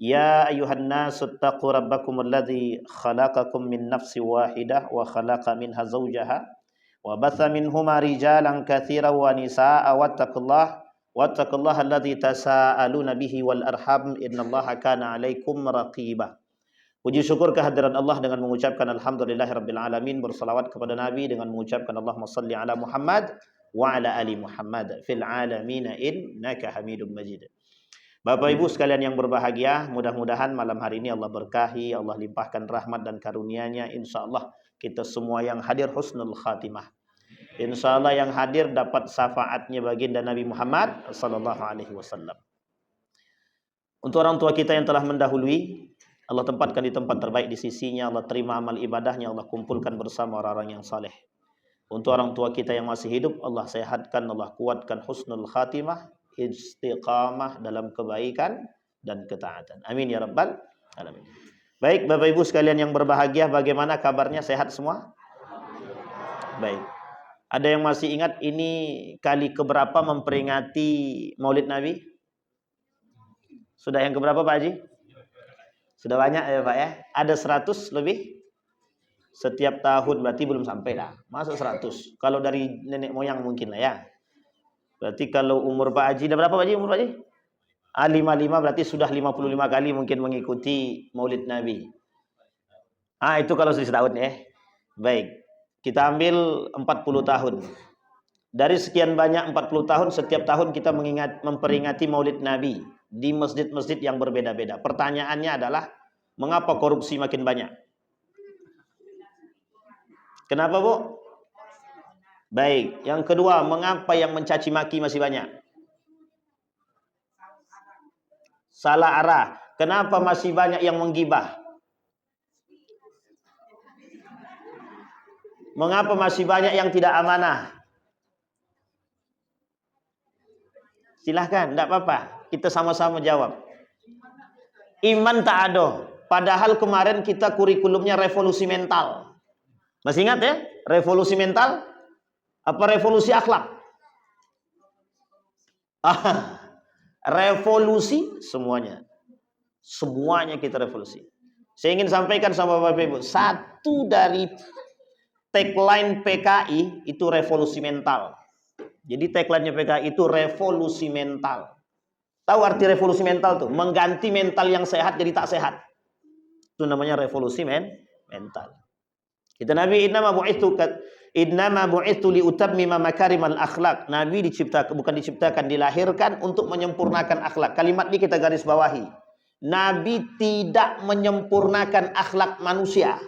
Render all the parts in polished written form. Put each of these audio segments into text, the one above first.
Ya ayuhan nasu taqu rabbakum alladhi khalaqakum min nafsin wahidah wa khalaqa minha zawjaha wa batha minhuma rijalan katsiran wa nisaa'a wattaqullaha alladhi tasaaluna bihi wal arham innallaha kana 'alaikum raqiba. Puji syukur kehadiran Allah dengan mengucapkan alhamdulillahirabbil alamin, bersalawat kepada Nabi dengan mengucapkan Allahumma shalli ala Muhammad wa ala ali Muhammad fil alamin innaka Hamidum Majid. Bapak Ibu sekalian yang berbahagia, mudah-mudahan malam hari ini Allah berkahi, Allah limpahkan rahmat dan karunia-Nya. Insyaallah kita semua yang hadir husnul khatimah. Insyaallah yang hadir dapat syafaatnya baginda Nabi Muhammad sallallahu alaihi wasallam. Untuk orang tua kita yang telah mendahului, Allah tempatkan di tempat terbaik di sisinya, Allah terima amal ibadahnya, Allah kumpulkan bersama orang-orang yang saleh. Untuk orang tua kita yang masih hidup, Allah sehatkan, Allah kuatkan husnul khatimah, istiqamah dalam kebaikan dan ketaatan. Amin ya rabbal alamin. Baik Bapak Ibu sekalian yang berbahagia, bagaimana kabarnya? Sehat semua? Baik. Ada yang masih ingat ini kali keberapa memperingati Maulid Nabi? Sudah yang keberapa Pak Haji? Sudah banyak ya Pak ya? Ada 100 lebih? Setiap tahun berarti belum sampai lah. Masuk 100. Kalau dari nenek moyang mungkin lah ya. Berarti kalau umur Pak Haji, dah berapa Pak Haji umur Pak Haji? 55 berarti sudah 55 kali mungkin mengikuti Maulid Nabi. Itu kalau sudah setahun ya. Baik. Kita ambil 40 tahun. Dari sekian banyak 40 tahun, setiap tahun kita memperingati Maulid Nabi di masjid-masjid yang berbeda-beda. Pertanyaannya adalah, mengapa korupsi makin banyak? Kenapa Bu? Baik. Yang kedua, mengapa yang mencaci maki masih banyak? Salah arah. Kenapa masih banyak yang menggibah? Mengapa masih banyak yang tidak amanah? Silahkan, tidak apa-apa. Kita sama-sama jawab. Iman tak ada. Padahal kemarin kita kurikulumnya revolusi mental. Masih ingat ya? Revolusi mental? Apa revolusi akhlak? Revolusi semuanya. Semuanya kita revolusi. Saya ingin sampaikan sama Bapak Ibu, satu dari tagline PKI itu revolusi mental. Jadi tagline-nya PKI itu revolusi mental. Tahu arti revolusi mental tuh? Mengganti mental yang sehat jadi tak sehat. Itu namanya revolusi mental. Kita Nabi innama bu'itsu liutammima makarimal akhlak. Nabi bukan diciptakan, dilahirkan untuk menyempurnakan akhlak. Kalimat ini kita garis bawahi. Nabi tidak menyempurnakan akhlak manusia,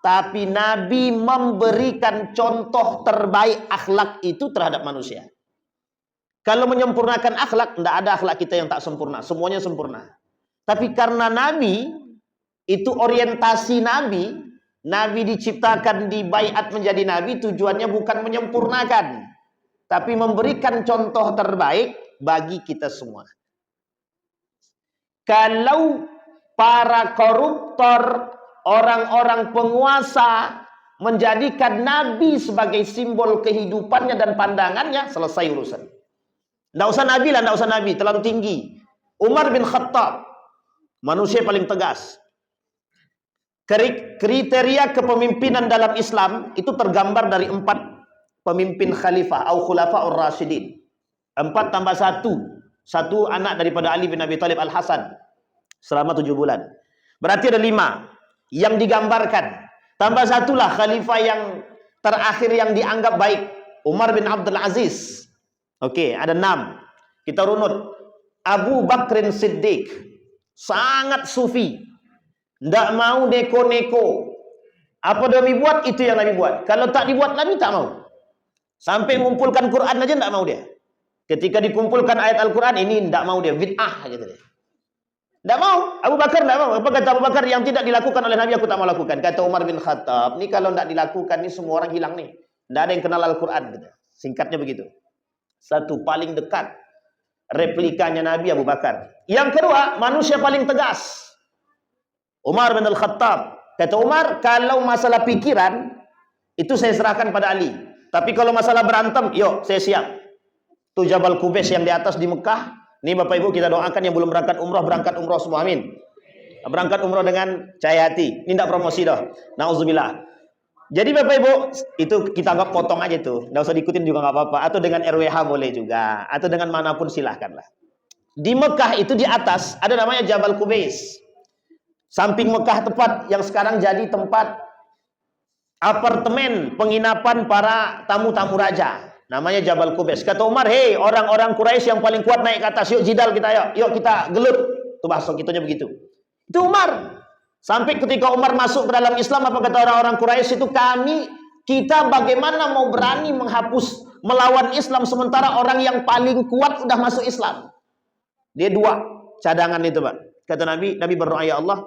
tapi Nabi memberikan contoh terbaik akhlak itu terhadap manusia. Kalau menyempurnakan akhlak, tidak ada akhlak kita yang tak sempurna. Semuanya sempurna. Tapi karena Nabi, itu orientasi Nabi, Nabi diciptakan di baiat menjadi Nabi, tujuannya bukan menyempurnakan, tapi memberikan contoh terbaik bagi kita semua. Kalau para koruptor, orang-orang penguasa menjadikan Nabi sebagai simbol kehidupannya dan pandangannya, selesai urusan. Tidak usah Nabi lah, tidak usah Nabi, terlalu tinggi. Umar bin Khattab, manusia paling tegas. Kriteria kepemimpinan dalam Islam itu tergambar dari 4 pemimpin khalifah atau khulafaur rasyidin. 4 tambah 1. 1 anak daripada Ali bin Abi Thalib Al-Hasan selama 7 bulan. Berarti ada 5 yang digambarkan. Tambah 1 lah khalifah yang terakhir yang dianggap baik, Umar bin Abdul Aziz. Oke, ada 6. Kita runut. Abu Bakrin Siddiq, sangat sufi. Tidak mau neko-neko. Apa Nabi buat, itu yang Nabi buat. Kalau tak dibuat Nabi tak mau. Sampai mengumpulkan Quran aja tidak mau dia. Ketika dikumpulkan ayat Al-Quran, ini tidak mau dia. Bid'ah gitu dia. Tidak mau. Abu Bakar tidak mau. Apa kata Abu Bakar? Yang tidak dilakukan oleh Nabi aku tak mau lakukan. Kata Umar bin Khattab, ini kalau tidak dilakukan, ini semua orang hilang nih. Tidak ada yang kenal Al-Quran gitu. Singkatnya begitu. 1 paling dekat replikanya Nabi Abu Bakar. Yang kedua, manusia paling tegas, Umar bin Al-Khattab. Kata Umar, kalau masalah pikiran, itu saya serahkan pada Ali. Tapi kalau masalah berantem, yuk saya siap. Itu Jabal Qubais yang di atas di Mekah. Ini Bapak Ibu kita doakan yang belum berangkat umroh semua, amin. Berangkat umroh dengan Cahaya Hati. Ini tidak promosi dah. Nauzubillah. Jadi Bapak Ibu, itu kita anggap potong aja tuh. Nggak usah diikutin juga nggak apa-apa. Atau dengan RWH boleh juga. Atau dengan manapun silahkanlah. Di Mekah itu di atas ada namanya Jabal Qubais. Samping Mekah tepat yang sekarang jadi tempat apartemen penginapan para tamu-tamu raja. Namanya Jabal Qubais. Kata Umar, hei orang-orang Quraisy yang paling kuat naik ke atas. Yuk jidal kita, yuk kita gelut. Itu bahasa kitanya begitu. Itu Umar. Sampai ketika Umar masuk ke dalam Islam, apa kata orang-orang Quraisy itu, kita bagaimana mau berani menghapus melawan Islam sementara orang yang paling kuat udah masuk Islam. Dia dua cadangan itu, Pak. Kata Nabi berdoa, ya Allah,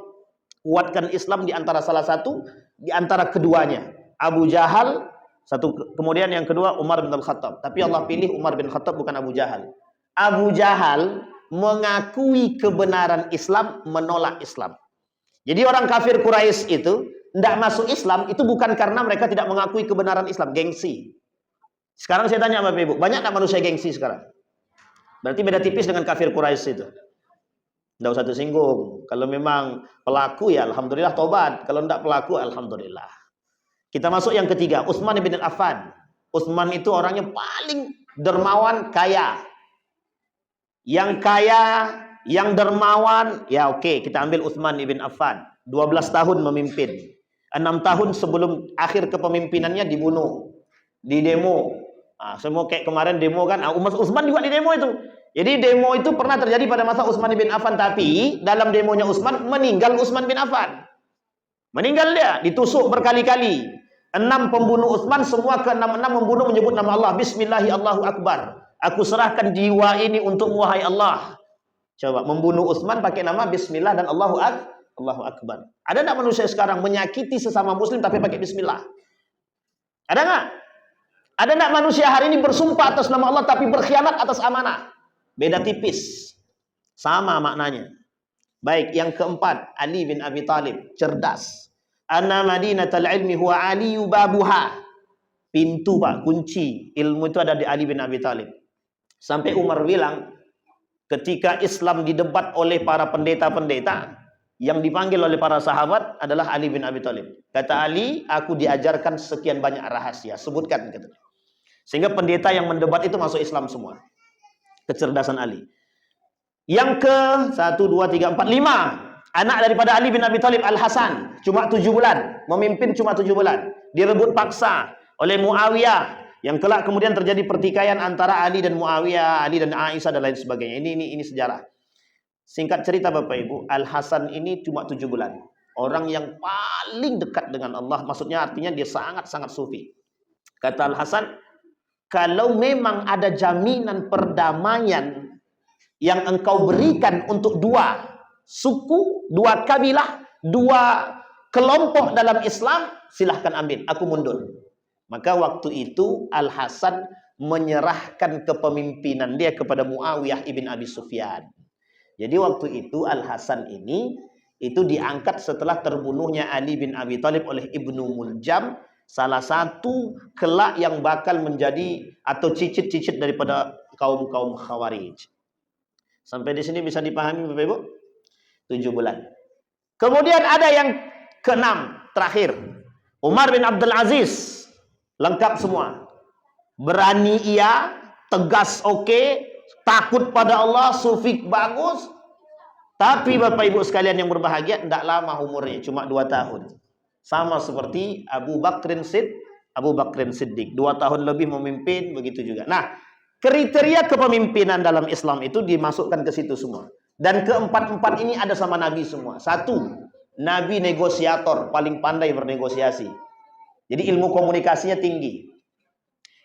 kuatkan Islam di antara salah satu, di antara keduanya. Abu Jahal, satu, kemudian yang kedua Umar bin Al-Khattab. Tapi Allah pilih Umar bin Khattab, bukan Abu Jahal. Abu Jahal mengakui kebenaran Islam, menolak Islam. Jadi orang kafir Quraisy itu tidak masuk Islam, itu bukan karena mereka tidak mengakui kebenaran Islam, gengsi. Sekarang saya tanya Bapak Ibu, banyak tak manusia gengsi sekarang? Berarti beda tipis dengan kafir Quraisy itu. Tidak usah tersinggung. Kalau memang pelaku ya alhamdulillah tobat. Kalau tidak pelaku alhamdulillah. Kita masuk yang ketiga, Utsman bin Affan. Utsman itu orangnya paling dermawan, kaya. Yang kaya, yang dermawan, ya oke, kita ambil Utsman bin Affan. 12 tahun memimpin. 6 tahun sebelum akhir kepemimpinannya dibunuh. Di demo. Nah, semua kayak kemarin demo kan, Utsman juga di demo itu. Jadi demo itu pernah terjadi pada masa Utsman bin Affan, tapi dalam demonya Utsman meninggal Utsman bin Affan. Meninggal dia, ditusuk berkali-kali. 6 pembunuh Utsman, semua ke-6 membunuh menyebut nama Allah. Bismillahi Allahu Akbar. Aku serahkan jiwa ini untukmu wahai Allah. Coba membunuh Utsman pakai nama Bismillah dan Allahu Akbar. Ada enggak manusia sekarang menyakiti sesama muslim tapi pakai Bismillah? Ada enggak? Ada enggak manusia hari ini bersumpah atas nama Allah tapi berkhianat atas amanah? Beda tipis. Sama maknanya. Baik, yang keempat, Ali bin Abi Thalib, cerdas. Anna madinatal ilmi huwa aliyu babuha. Pintu, Pak, kunci ilmu itu ada di Ali bin Abi Thalib. Sampai Umar bilang, ketika Islam didebat oleh para pendeta-pendeta, yang dipanggil oleh para sahabat adalah Ali bin Abi Thalib. Kata Ali, aku diajarkan sekian banyak rahasia. Sebutkan, katanya. Sehingga pendeta yang mendebat itu masuk Islam semua. Kecerdasan Ali. Yang ke 1, 2, 3, 4, 5. Anak daripada Ali bin Abi Thalib, Al-Hasan. Cuma 7 bulan. Memimpin cuma 7 bulan. Direbut paksa oleh Muawiyah. Yang kelak kemudian terjadi pertikaian antara Ali dan Muawiyah, Ali dan Aisyah dan lain sebagainya. Ini sejarah. Singkat cerita Bapak Ibu, Al-Hasan ini cuma 7 bulan. Orang yang paling dekat dengan Allah. Maksudnya artinya dia sangat-sangat sufi. Kata Al-Hasan, kalau memang ada jaminan perdamaian yang engkau berikan untuk 2 suku, 2 kabilah, 2 kelompok dalam Islam, silahkan ambil, aku mundur. Maka waktu itu Al-Hasan menyerahkan kepemimpinan dia kepada Muawiyah ibn Abi Sufyan. Jadi waktu itu Al-Hasan ini itu diangkat setelah terbunuhnya Ali bin Abi Thalib oleh Ibnu Muljam, salah satu kelak yang bakal menjadi atau cicit-cicit daripada kaum-kaum Khawarij. Sampai di sini bisa dipahami Bapak Ibu? 7 bulan. Kemudian ada yang ke-6 terakhir. Umar bin Abdul Aziz. Lengkap semua. Berani iya, tegas oke, takut pada Allah, sufik bagus. Tapi Bapak Ibu sekalian yang berbahagia, tidak lama umurnya, cuma 2 tahun. Sama seperti Abu Bakrin Siddiq. 2 tahun lebih memimpin, begitu juga. Nah, kriteria kepemimpinan dalam Islam itu dimasukkan ke situ semua. Dan keempat-empat ini ada sama Nabi semua. 1, Nabi negosiator, paling pandai bernegosiasi. Jadi ilmu komunikasinya tinggi.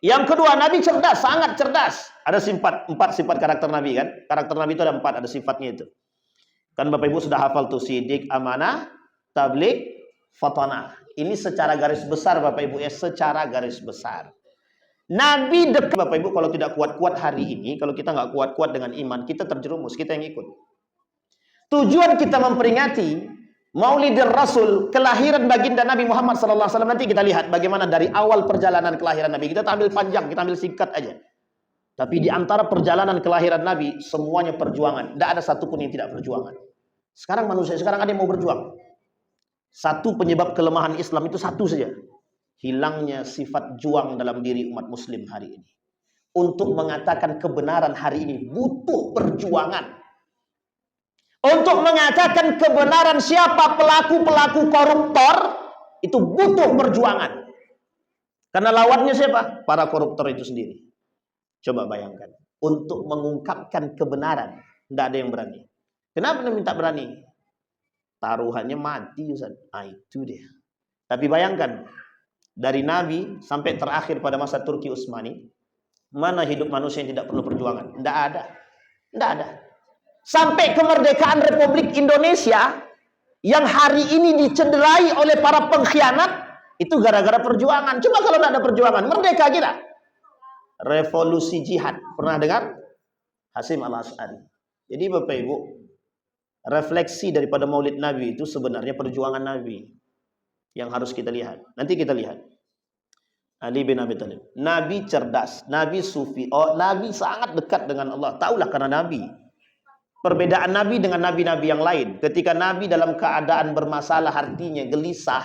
Yang kedua, Nabi cerdas, sangat cerdas. Ada 4 sifat karakter Nabi kan? Karakter Nabi itu ada 4, ada sifatnya itu. Kan Bapak Ibu sudah hafal tuh sidik, amanah, tabligh, fatanah. Ini secara garis besar Bapak Ibu ya, secara garis besar. Nabi dekat Bapak Ibu kalau tidak kuat-kuat hari ini, kalau kita nggak kuat-kuat dengan iman, kita terjerumus, kita yang ikut. Tujuan kita memperingati Maulidir Rasul, kelahiran baginda Nabi Muhammad SAW, nanti kita lihat bagaimana dari awal perjalanan kelahiran Nabi. Kita ambil panjang, kita ambil singkat aja. Tapi di antara perjalanan kelahiran Nabi, semuanya perjuangan. Tidak ada satupun yang tidak perjuangan. Sekarang manusia, sekarang ada yang mau berjuang. Satu penyebab kelemahan Islam itu satu saja. Hilangnya sifat juang dalam diri umat muslim hari ini. Untuk mengatakan kebenaran hari ini butuh perjuangan. Untuk mengatakan kebenaran siapa pelaku-pelaku koruptor, itu butuh perjuangan. Karena lawannya siapa? Para koruptor itu sendiri. Coba bayangkan. Untuk mengungkapkan kebenaran, tidak ada yang berani. Kenapa minta berani? Taruhannya mati, Ustaz. Itu dia. Tapi bayangkan, dari Nabi sampai terakhir pada masa Turki Utsmani, mana hidup manusia yang tidak perlu perjuangan? Tidak ada. Tidak ada. Sampai kemerdekaan Republik Indonesia yang hari ini dicederai oleh para pengkhianat, itu gara-gara perjuangan. Coba kalau tidak ada perjuangan, merdeka kita. Revolusi jihad, pernah dengar? Hasyim Al-Asy'ari. Jadi Bapak Ibu, refleksi daripada Maulid Nabi itu sebenarnya perjuangan Nabi yang harus kita lihat. Nanti kita lihat. Ali bin Abi Thalib. Nabi cerdas, Nabi sufi. Oh, Nabi sangat dekat dengan Allah. Taulah karena Nabi. Perbedaan Nabi dengan nabi-nabi yang lain. Ketika Nabi dalam keadaan bermasalah, artinya gelisah,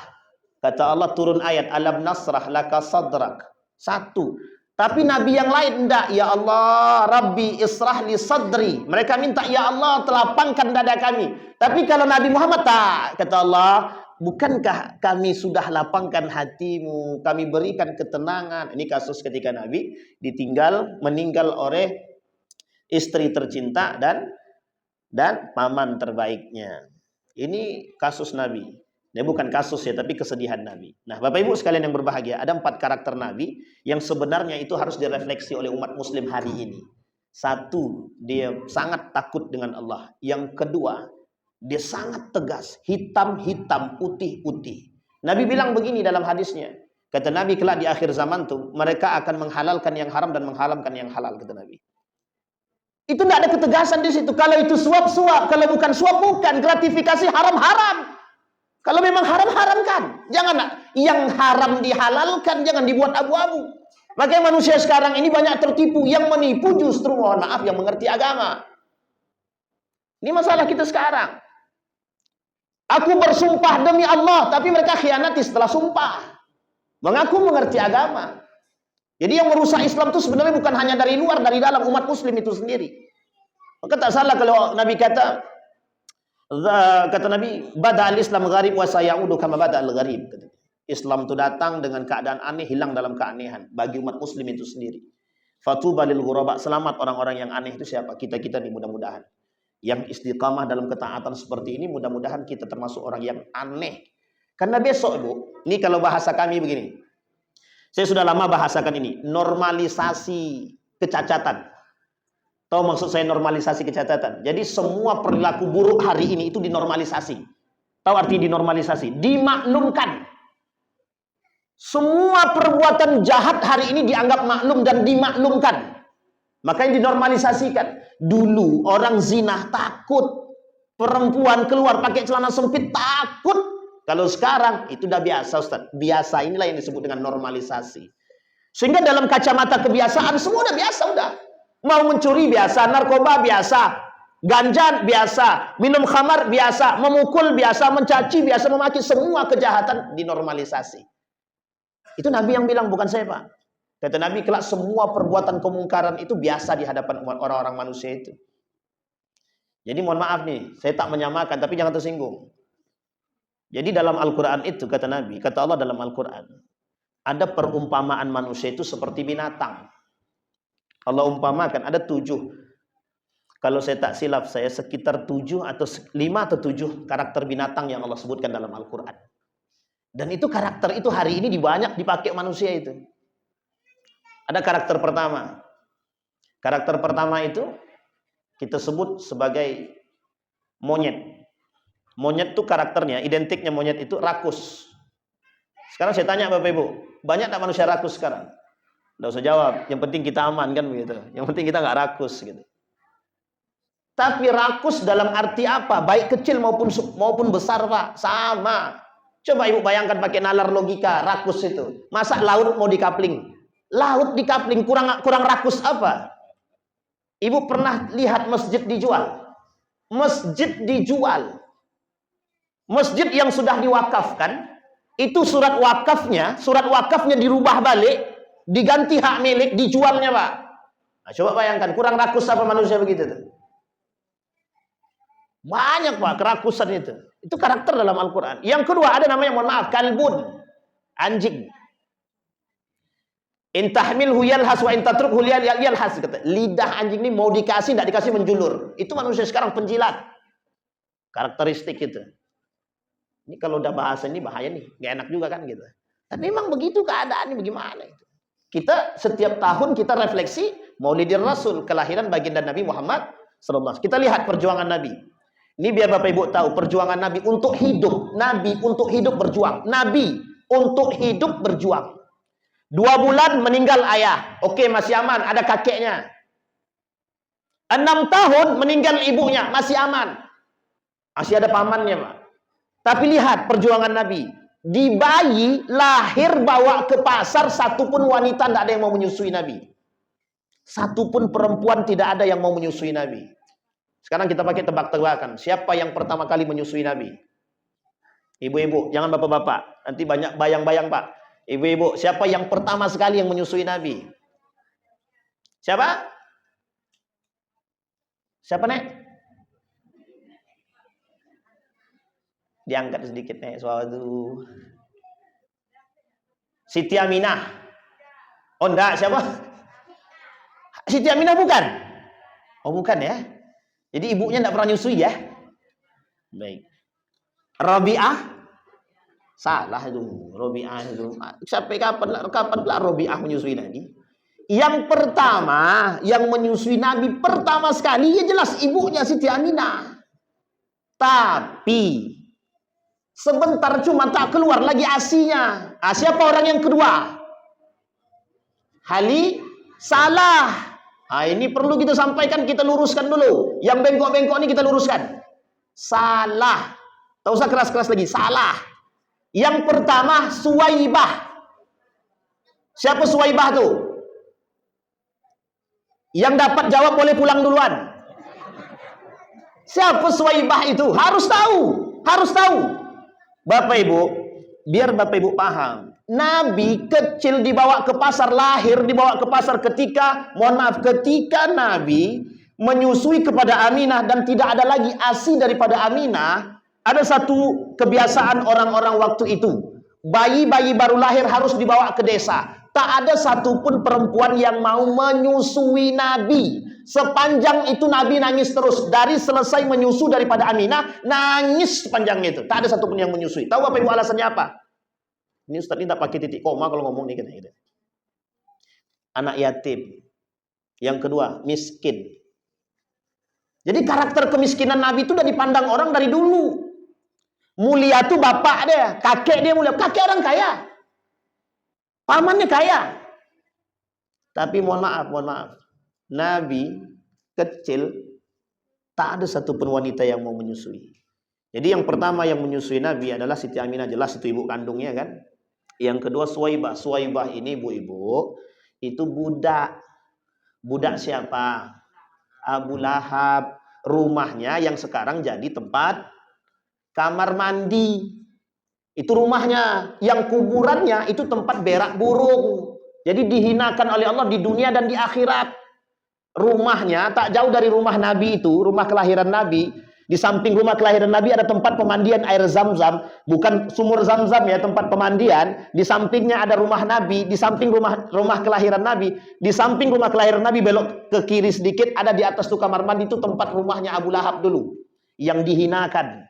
kata Allah turun ayat, alam nasrah laka sadrak. Satu. Tapi nabi yang lain enggak. Ya Allah, Rabbi israh li sadri. Mereka minta, ya Allah, telapangkan dada kami. Tapi kalau Nabi Muhammad tak, kata Allah, bukankah kami sudah lapangkan hatimu, kami berikan ketenangan. Ini kasus ketika Nabi ditinggal, meninggal oleh istri tercinta dan paman terbaiknya. Ini kasus Nabi. Ini bukan kasus ya, tapi kesedihan Nabi. Nah, Bapak Ibu sekalian yang berbahagia, ada 4 karakter Nabi yang sebenarnya itu harus direfleksi oleh umat muslim hari ini. Satu, dia sangat takut dengan Allah. Yang kedua, dia sangat tegas, hitam-hitam, putih-putih. Nabi bilang begini dalam hadisnya. Kata Nabi, kelak di akhir zaman tuh mereka akan menghalalkan yang haram dan mengharamkan yang halal, kata Nabi. Itu tidak ada ketegasan di situ. Kalau itu suap-suap, kalau bukan suap bukan, gratifikasi haram-haram. Kalau memang haram-haramkan. Jangan yang haram dihalalkan, jangan dibuat abu-abu. Makanya manusia sekarang ini banyak tertipu. Yang menipu justru, mohon maaf, yang mengerti agama. Ini masalah kita sekarang. Aku bersumpah demi Allah, tapi mereka khianati setelah sumpah. Mengaku mengerti agama. Jadi yang merusak Islam itu sebenarnya bukan hanya dari luar, dari dalam umat muslim itu sendiri. Maka tak salah kalau Nabi kata Nabi, bada al-Islam gharib wa sayaudu kama bada al-gharib. Islam itu datang dengan keadaan aneh, hilang dalam keanehan bagi umat muslim itu sendiri. Fatuba lil ghuraba, selamat orang-orang yang aneh itu siapa? Kita-kita nih mudah-mudahan. Yang istiqamah dalam ketaatan seperti ini, mudah-mudahan kita termasuk orang yang aneh. Karena besok, Bu, ini kalau bahasa kami begini. Saya sudah lama bahasakan ini, normalisasi kecacatan. Tahu maksud saya normalisasi kecacatan? Jadi semua perilaku buruk hari ini itu dinormalisasi. Tahu arti dinormalisasi? Dimaklumkan. Semua perbuatan jahat hari ini dianggap maklum dan dimaklumkan. Makanya dinormalisasikan. Dulu orang zina takut. Perempuan keluar pakai celana sempit takut. Kalau sekarang itu udah biasa, Ustaz. Biasa inilah yang disebut dengan normalisasi. Sehingga dalam kacamata kebiasaan semua udah biasa udah. Mau mencuri biasa, narkoba biasa, ganja biasa, minum khamar biasa, memukul biasa, mencaci biasa, memaki, semua kejahatan dinormalisasi. Itu Nabi yang bilang, bukan saya, Pak. Kata Nabi, kelak semua perbuatan kemungkaran itu biasa di hadapan orang-orang manusia itu. Jadi mohon maaf nih, saya tak menyamakan, tapi jangan tersinggung. Jadi dalam Al-Quran itu, kata Nabi, kata Allah dalam Al-Quran, ada perumpamaan manusia itu seperti binatang. Allah umpamakan, ada 7. Kalau saya tak silap, saya sekitar 7 atau 5 atau 7 karakter binatang yang Allah sebutkan dalam Al-Quran. Dan itu karakter itu hari ini banyak dipakai manusia itu. Ada karakter pertama. Karakter pertama itu kita sebut sebagai monyet. Monyet itu karakternya, identiknya monyet itu rakus. Sekarang saya tanya Bapak Ibu, banyak tak manusia rakus sekarang? Tidak usah jawab, yang penting kita aman kan begitu. Yang penting kita nggak rakus gitu. Tapi rakus dalam arti apa? Baik kecil maupun besar, Pak, sama. Coba Ibu bayangkan pakai nalar logika, rakus itu. Masa laut mau dikapling? Laut dikapling kurang rakus apa? Ibu pernah lihat masjid dijual? Masjid dijual. Masjid yang sudah diwakafkan, itu surat wakafnya dirubah balik, diganti hak milik, dijualnya Pak. Nah, coba bayangkan, kurang rakus apa manusia begitu tuh? Banyak Pak kerakusan itu. Itu karakter dalam Al-Quran. Yang kedua ada namanya, mohon maaf, kalbun, anjing. Intahmilhu yalhas wa intatrukhu yalhas. Lidah anjing ini mau dikasih, tidak dikasih menjulur. Itu manusia sekarang penjilat. Karakteristik itu. Ini kalau udah bahasa ini bahaya nih, nggak enak juga kan gitu. Tapi memang begitu keadaannya, bagaimana itu? Kita setiap tahun kita refleksi Maulidir Rasul, kelahiran baginda Nabi Muhammad SAW. Kita lihat perjuangan Nabi. Ini biar Bapak Ibu tahu perjuangan Nabi untuk hidup. Nabi untuk hidup berjuang. Nabi untuk hidup berjuang. 2 bulan meninggal ayah. Oke, masih aman, ada kakeknya. 6 tahun meninggal ibunya, masih aman. Masih ada pamannya, Pak. Tapi lihat perjuangan Nabi. Di bayi lahir bawa ke pasar, satupun wanita tidak ada yang mau menyusui Nabi. Satupun perempuan tidak ada yang mau menyusui Nabi. Sekarang kita pakai tebak-tebakan. Siapa yang pertama kali menyusui Nabi? Ibu-ibu, jangan bapak-bapak. Nanti banyak bayang-bayang Pak. Ibu-ibu, siapa yang pertama sekali yang menyusui Nabi? Siapa? Siapa, Nek? Diangkat sedikit nih suatu. Siti Aminah. Oh enggak, siapa? Siti Aminah bukan? Oh bukan ya. Jadi ibunya enggak pernah nyusui ya. Baik. Rabi'ah? Salah itu. Rabi'ah itu. Sampai kapan Rabi'ah menyusui Nabi? Yang pertama yang menyusui Nabi pertama sekali ya jelas ibunya Siti Aminah. Tapi sebentar cuma tak keluar lagi asinya. Siapa orang yang kedua? Salah. Ini perlu kita sampaikan, kita luruskan dulu. Yang bengkok-bengkok ini kita luruskan. Salah. Tak usah keras-keras lagi. Salah. Yang pertama Suwaibah. Siapa Suwaibah tuh? Yang dapat jawab boleh pulang duluan. Siapa Suwaibah itu? Harus tahu. Harus tahu. Bapak Ibu, biar Bapak Ibu paham. Nabi kecil dibawa ke pasar, lahir dibawa ke pasar ketika Nabi menyusui kepada Aminah dan tidak ada lagi ASI daripada Aminah. Ada satu kebiasaan orang-orang waktu itu. Bayi-bayi baru lahir harus dibawa ke desa. Tak ada satupun perempuan yang mau menyusui Nabi. Sepanjang itu Nabi nangis terus. Dari selesai menyusu daripada Aminah, nangis sepanjang itu. Tak ada satupun yang menyusui. Tahu Bapak Ibu alasannya apa? Ini Ustaz ini tak pakai titik koma kalau ngomong nih gitu. Anak yatim. Yang kedua, miskin. Jadi karakter kemiskinan Nabi itu udah dipandang orang dari dulu. Mulia tuh bapak dia, kakek dia mulia. Kakek orang kaya. Pamannya kaya. Tapi mohon maaf. Nabi kecil tak ada satupun wanita yang mau menyusui. Jadi yang pertama yang menyusui Nabi adalah Siti Aminah, jelas itu ibu kandungnya kan. Yang kedua Suwaibah. Suwaibah ini ibu-ibu itu budak. Budak siapa? Abu Lahab. Rumahnya yang sekarang jadi tempat kamar mandi. Itu rumahnya. Yang kuburannya itu tempat berak burung. Jadi dihinakan oleh Allah di dunia dan di akhirat. Rumahnya tak jauh dari rumah Nabi itu, rumah kelahiran Nabi. Di samping rumah kelahiran Nabi ada tempat pemandian air Zam-Zam, bukan sumur Zam-Zam ya, tempat pemandian. Di sampingnya ada rumah Nabi, di samping rumah kelahiran Nabi, di samping rumah kelahiran Nabi belok ke kiri sedikit ada di atas tuh kamar mandi, itu tempat rumahnya Abu Lahab dulu yang dihinakan.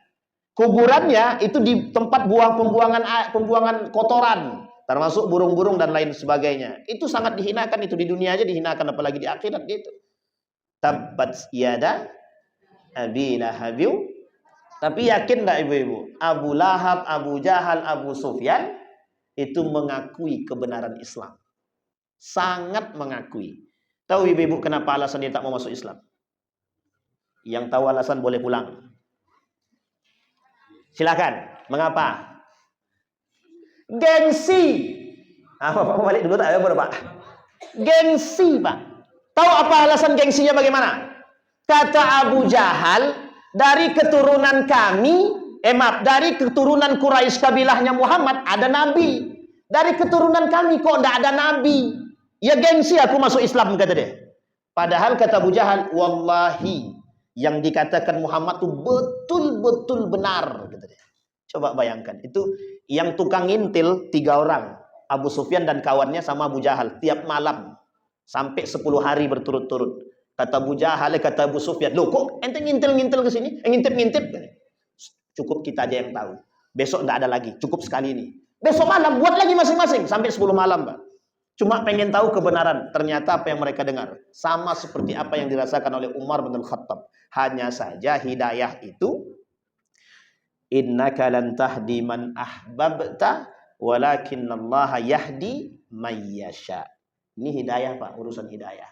Kuburannya itu di tempat pembuangan kotoran, termasuk burung-burung dan lain sebagainya. Itu sangat dihinakan, itu di dunia aja dihinakan, apalagi di akhirat gitu. Tabbat yada Abi Lahab. Tapi yakin enggak ibu-ibu? Abu Lahab, Abu Jahal, Abu Sufyan itu mengakui kebenaran Islam. Sangat mengakui. Tahu ibu-ibu kenapa alasan dia tak mau masuk Islam? Yang tahu alasan boleh pulang. Silakan. Mengapa? Gengsi. Bapak balik dulu tak ada Pak. Gengsi, Pak. Tahu apa alasan gengsinya bagaimana? Kata Abu Jahal, dari keturunan kami Maaf, dari keturunan Quraisy kabilahnya Muhammad ada nabi. Dari keturunan kami kok tidak ada nabi. Ya gengsi aku masuk Islam, kata dia. Padahal kata Abu Jahal, wallahi yang dikatakan Muhammad itu betul-betul benar, kata dia. Coba bayangkan, itu yang tukang ngintil 3 orang, Abu Sufyan dan kawannya sama Abu Jahal tiap malam sampai 10 hari berturut-turut. Kata Abu Jahal, kata Abu Sufyan, loh kok ente ngintil-ngintil ke sini? Ngintip-ngintip. Cukup kita aja yang tahu. Besok tidak ada lagi, cukup sekali ini. Besok malam buat lagi masing-masing sampai 10 malam, Pak. Cuma pengen tahu kebenaran. Ternyata apa yang mereka dengar sama seperti apa yang dirasakan oleh Umar bin Khattab. Hanya saja hidayah itu innaka lan tahdi man ahbabta walakinallaha yahdi may yasha. Ini hidayah, Pak, urusan hidayah.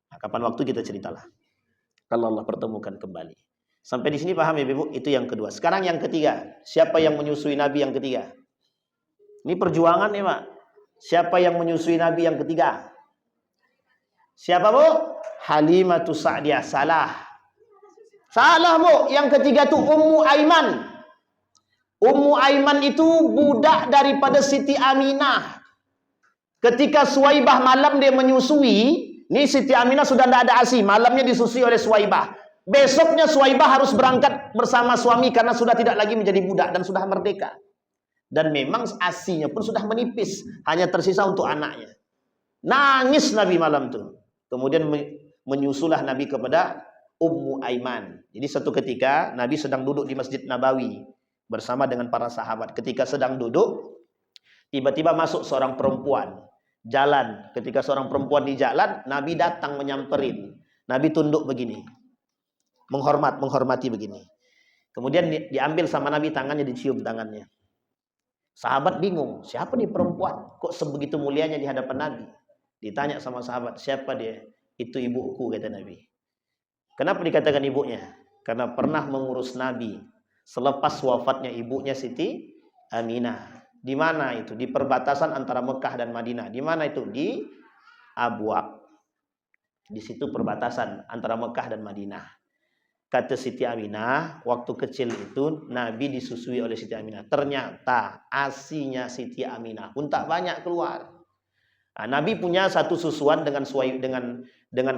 Nah, kapan waktu kita ceritalah. Kalau Allah pertemukan kembali. Sampai di sini paham ya, Ibu? Itu yang kedua. Sekarang yang ketiga. Siapa yang menyusui Nabi yang ketiga? Ini perjuangan nih, Pak. Siapa yang menyusui Nabi yang ketiga? Siapa, Bu? Halimatus Sa'diyah. Salah. Salah, Bu. Yang ketiga tuh Ummu Aiman. Ummu Aiman itu budak daripada Siti Aminah. Ketika Suwaibah malam dia menyusui, ini Siti Aminah sudah tidak ada ASI, malamnya disusui oleh Suwaibah. Besoknya Suwaibah harus berangkat bersama suami karena sudah tidak lagi menjadi budak dan sudah merdeka. Dan memang asinya pun sudah menipis, hanya tersisa untuk anaknya. Nangis Nabi malam itu. Kemudian menyusulah Nabi kepada Ummu Aiman. Jadi satu ketika Nabi sedang duduk di Masjid Nabawi bersama dengan para sahabat. Ketika sedang duduk, tiba-tiba masuk seorang perempuan. Jalan. Ketika seorang perempuan di jalan, Nabi datang menyamperin. Nabi tunduk begini. Menghormati begini. Kemudian diambil sama Nabi, tangannya dicium tangannya. Sahabat bingung, siapa nih perempuan? Kok sebegitu mulianya di hadapan Nabi? Ditanya sama sahabat, siapa dia? Itu ibuku, kata Nabi. Kenapa dikatakan ibunya? Karena pernah mengurus Nabi selepas wafatnya ibunya Siti Aminah. Di mana itu? Di perbatasan antara Mekah dan Madinah. Di mana itu? Di Abwa. Di situ perbatasan antara Mekah dan Madinah. Kata Siti Aminah, waktu kecil itu Nabi disusui oleh Siti Aminah. Ternyata asinya Siti Aminah pun tak banyak keluar. Nah, Nabi punya satu susuan dengan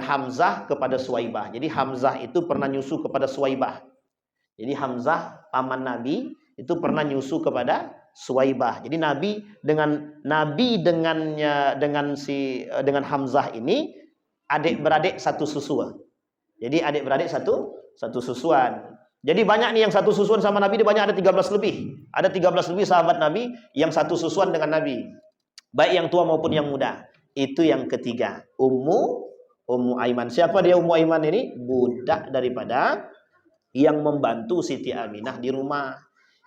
Hamzah kepada Suwaibah. Jadi Hamzah itu pernah nyusu kepada Suwaibah. Jadi Hamzah paman Nabi itu pernah nyusu kepada Suwaibah. Jadi Nabi dengan Hamzah ini adik beradik satu susuan. Jadi adik beradik satu susuan. Jadi banyak nih yang satu susuan sama Nabi, dia banyak, ada 13 lebih. Ada 13 lebih sahabat Nabi yang satu susuan dengan Nabi. Baik yang tua maupun yang muda. Itu yang ketiga. Ummu Aiman. Siapa dia Ummu Aiman ini? Budak daripada yang membantu Siti Aminah di rumah.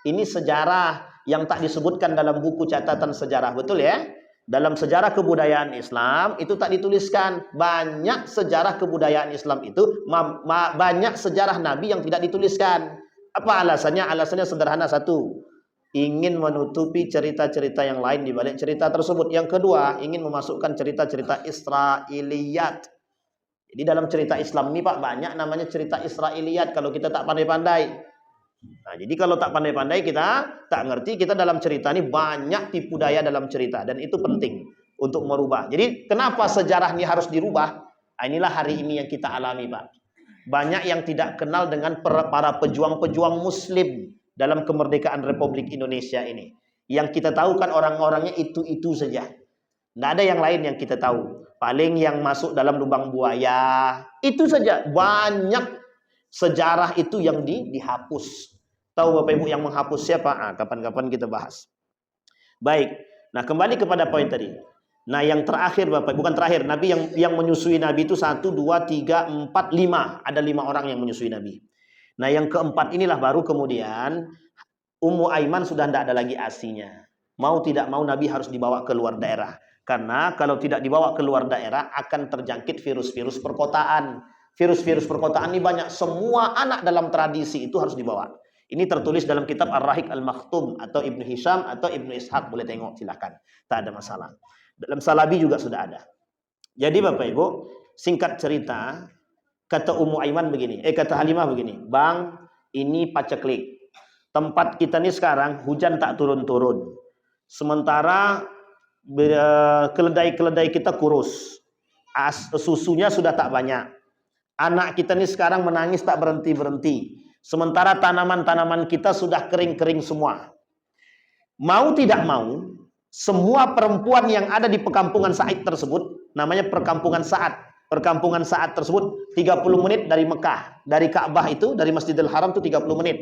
Ini sejarah yang tak disebutkan dalam buku catatan sejarah. Betul ya? Dalam sejarah kebudayaan Islam itu tak dituliskan. Banyak sejarah kebudayaan Islam itu, banyak sejarah Nabi yang tidak dituliskan. Apa alasannya? Alasannya sederhana, satu, ingin menutupi cerita-cerita yang lain di balik cerita tersebut. Yang kedua, ingin memasukkan cerita-cerita Israiliyat. Jadi dalam cerita Islam ini, Pak, banyak namanya cerita Israiliyat kalau kita tak pandai-pandai. Nah, jadi kalau tak pandai-pandai, kita tak ngerti, kita dalam cerita ini banyak tipu daya dalam cerita, dan itu penting untuk merubah. Jadi kenapa sejarah ini harus dirubah? Nah, inilah hari ini yang kita alami, Pak. Banyak yang tidak kenal dengan para pejuang-pejuang Muslim dalam kemerdekaan Republik Indonesia ini. Yang kita tahu kan orang-orangnya itu-itu saja. Tidak ada yang lain yang kita tahu. Paling yang masuk dalam lubang buaya, itu saja. Banyak sejarah itu yang dihapus. Tahu Bapak Ibu yang menghapus siapa? Kapan-kapan kita bahas. Baik. Nah, kembali kepada poin tadi. Nah, yang terakhir Bapak, bukan terakhir, Nabi yang menyusui Nabi itu 1, 2, 3, 4, 5. Ada 5 orang yang menyusui Nabi. Nah, yang keempat inilah baru kemudian Ummu Aiman sudah tidak ada lagi asinya. Mau tidak mau Nabi harus dibawa ke luar daerah. Karena kalau tidak dibawa ke luar daerah akan terjangkit virus-virus perkotaan. Virus-virus perkotaan ini banyak. Semua anak dalam tradisi itu harus dibawa. Ini tertulis dalam kitab Ar-Rahiq Al-Makhtum atau Ibnu Hisham atau Ibnu Ishaq. Boleh tengok, silahkan. Tak ada masalah. Dalam Salabi juga sudah ada. Jadi Bapak Ibu, singkat cerita, kata Ummu Aiman begini. Kata Halimah begini. Bang, ini paceklik. Tempat kita nih sekarang hujan tak turun-turun. Sementara keledai-keledai kita kurus. Susunya sudah tak banyak. Anak kita nih sekarang menangis tak berhenti-berhenti. Sementara tanaman-tanaman kita sudah kering-kering semua. Mau tidak mau, semua perempuan yang ada di perkampungan Sa'id tersebut, namanya perkampungan Sa'ad. Perkampungan Sa'ad tersebut 30 menit dari Mekah. Dari Ka'bah itu, dari Masjidil Haram itu 30 menit.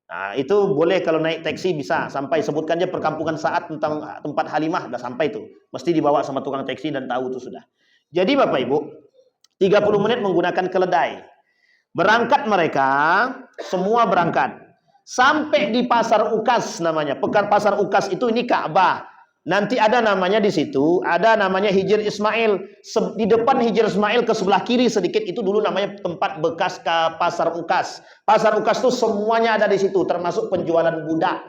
Nah, itu boleh kalau naik taksi bisa sampai, sebutkan aja perkampungan Sa'ad tentang tempat Halimah, udah sampai itu. Mesti dibawa sama tukang taksi dan tahu itu sudah. Jadi Bapak Ibu, 30 menit menggunakan keledai. Berangkat mereka, semua berangkat. Sampai di Pasar Ukas namanya. Pasar Ukas itu ini Ka'bah. Nanti ada namanya di situ, ada namanya Hijr Ismail. Di depan Hijr Ismail ke sebelah kiri sedikit itu dulu namanya tempat bekas ke Pasar Ukas. Pasar Ukas itu semuanya ada di situ, termasuk penjualan budak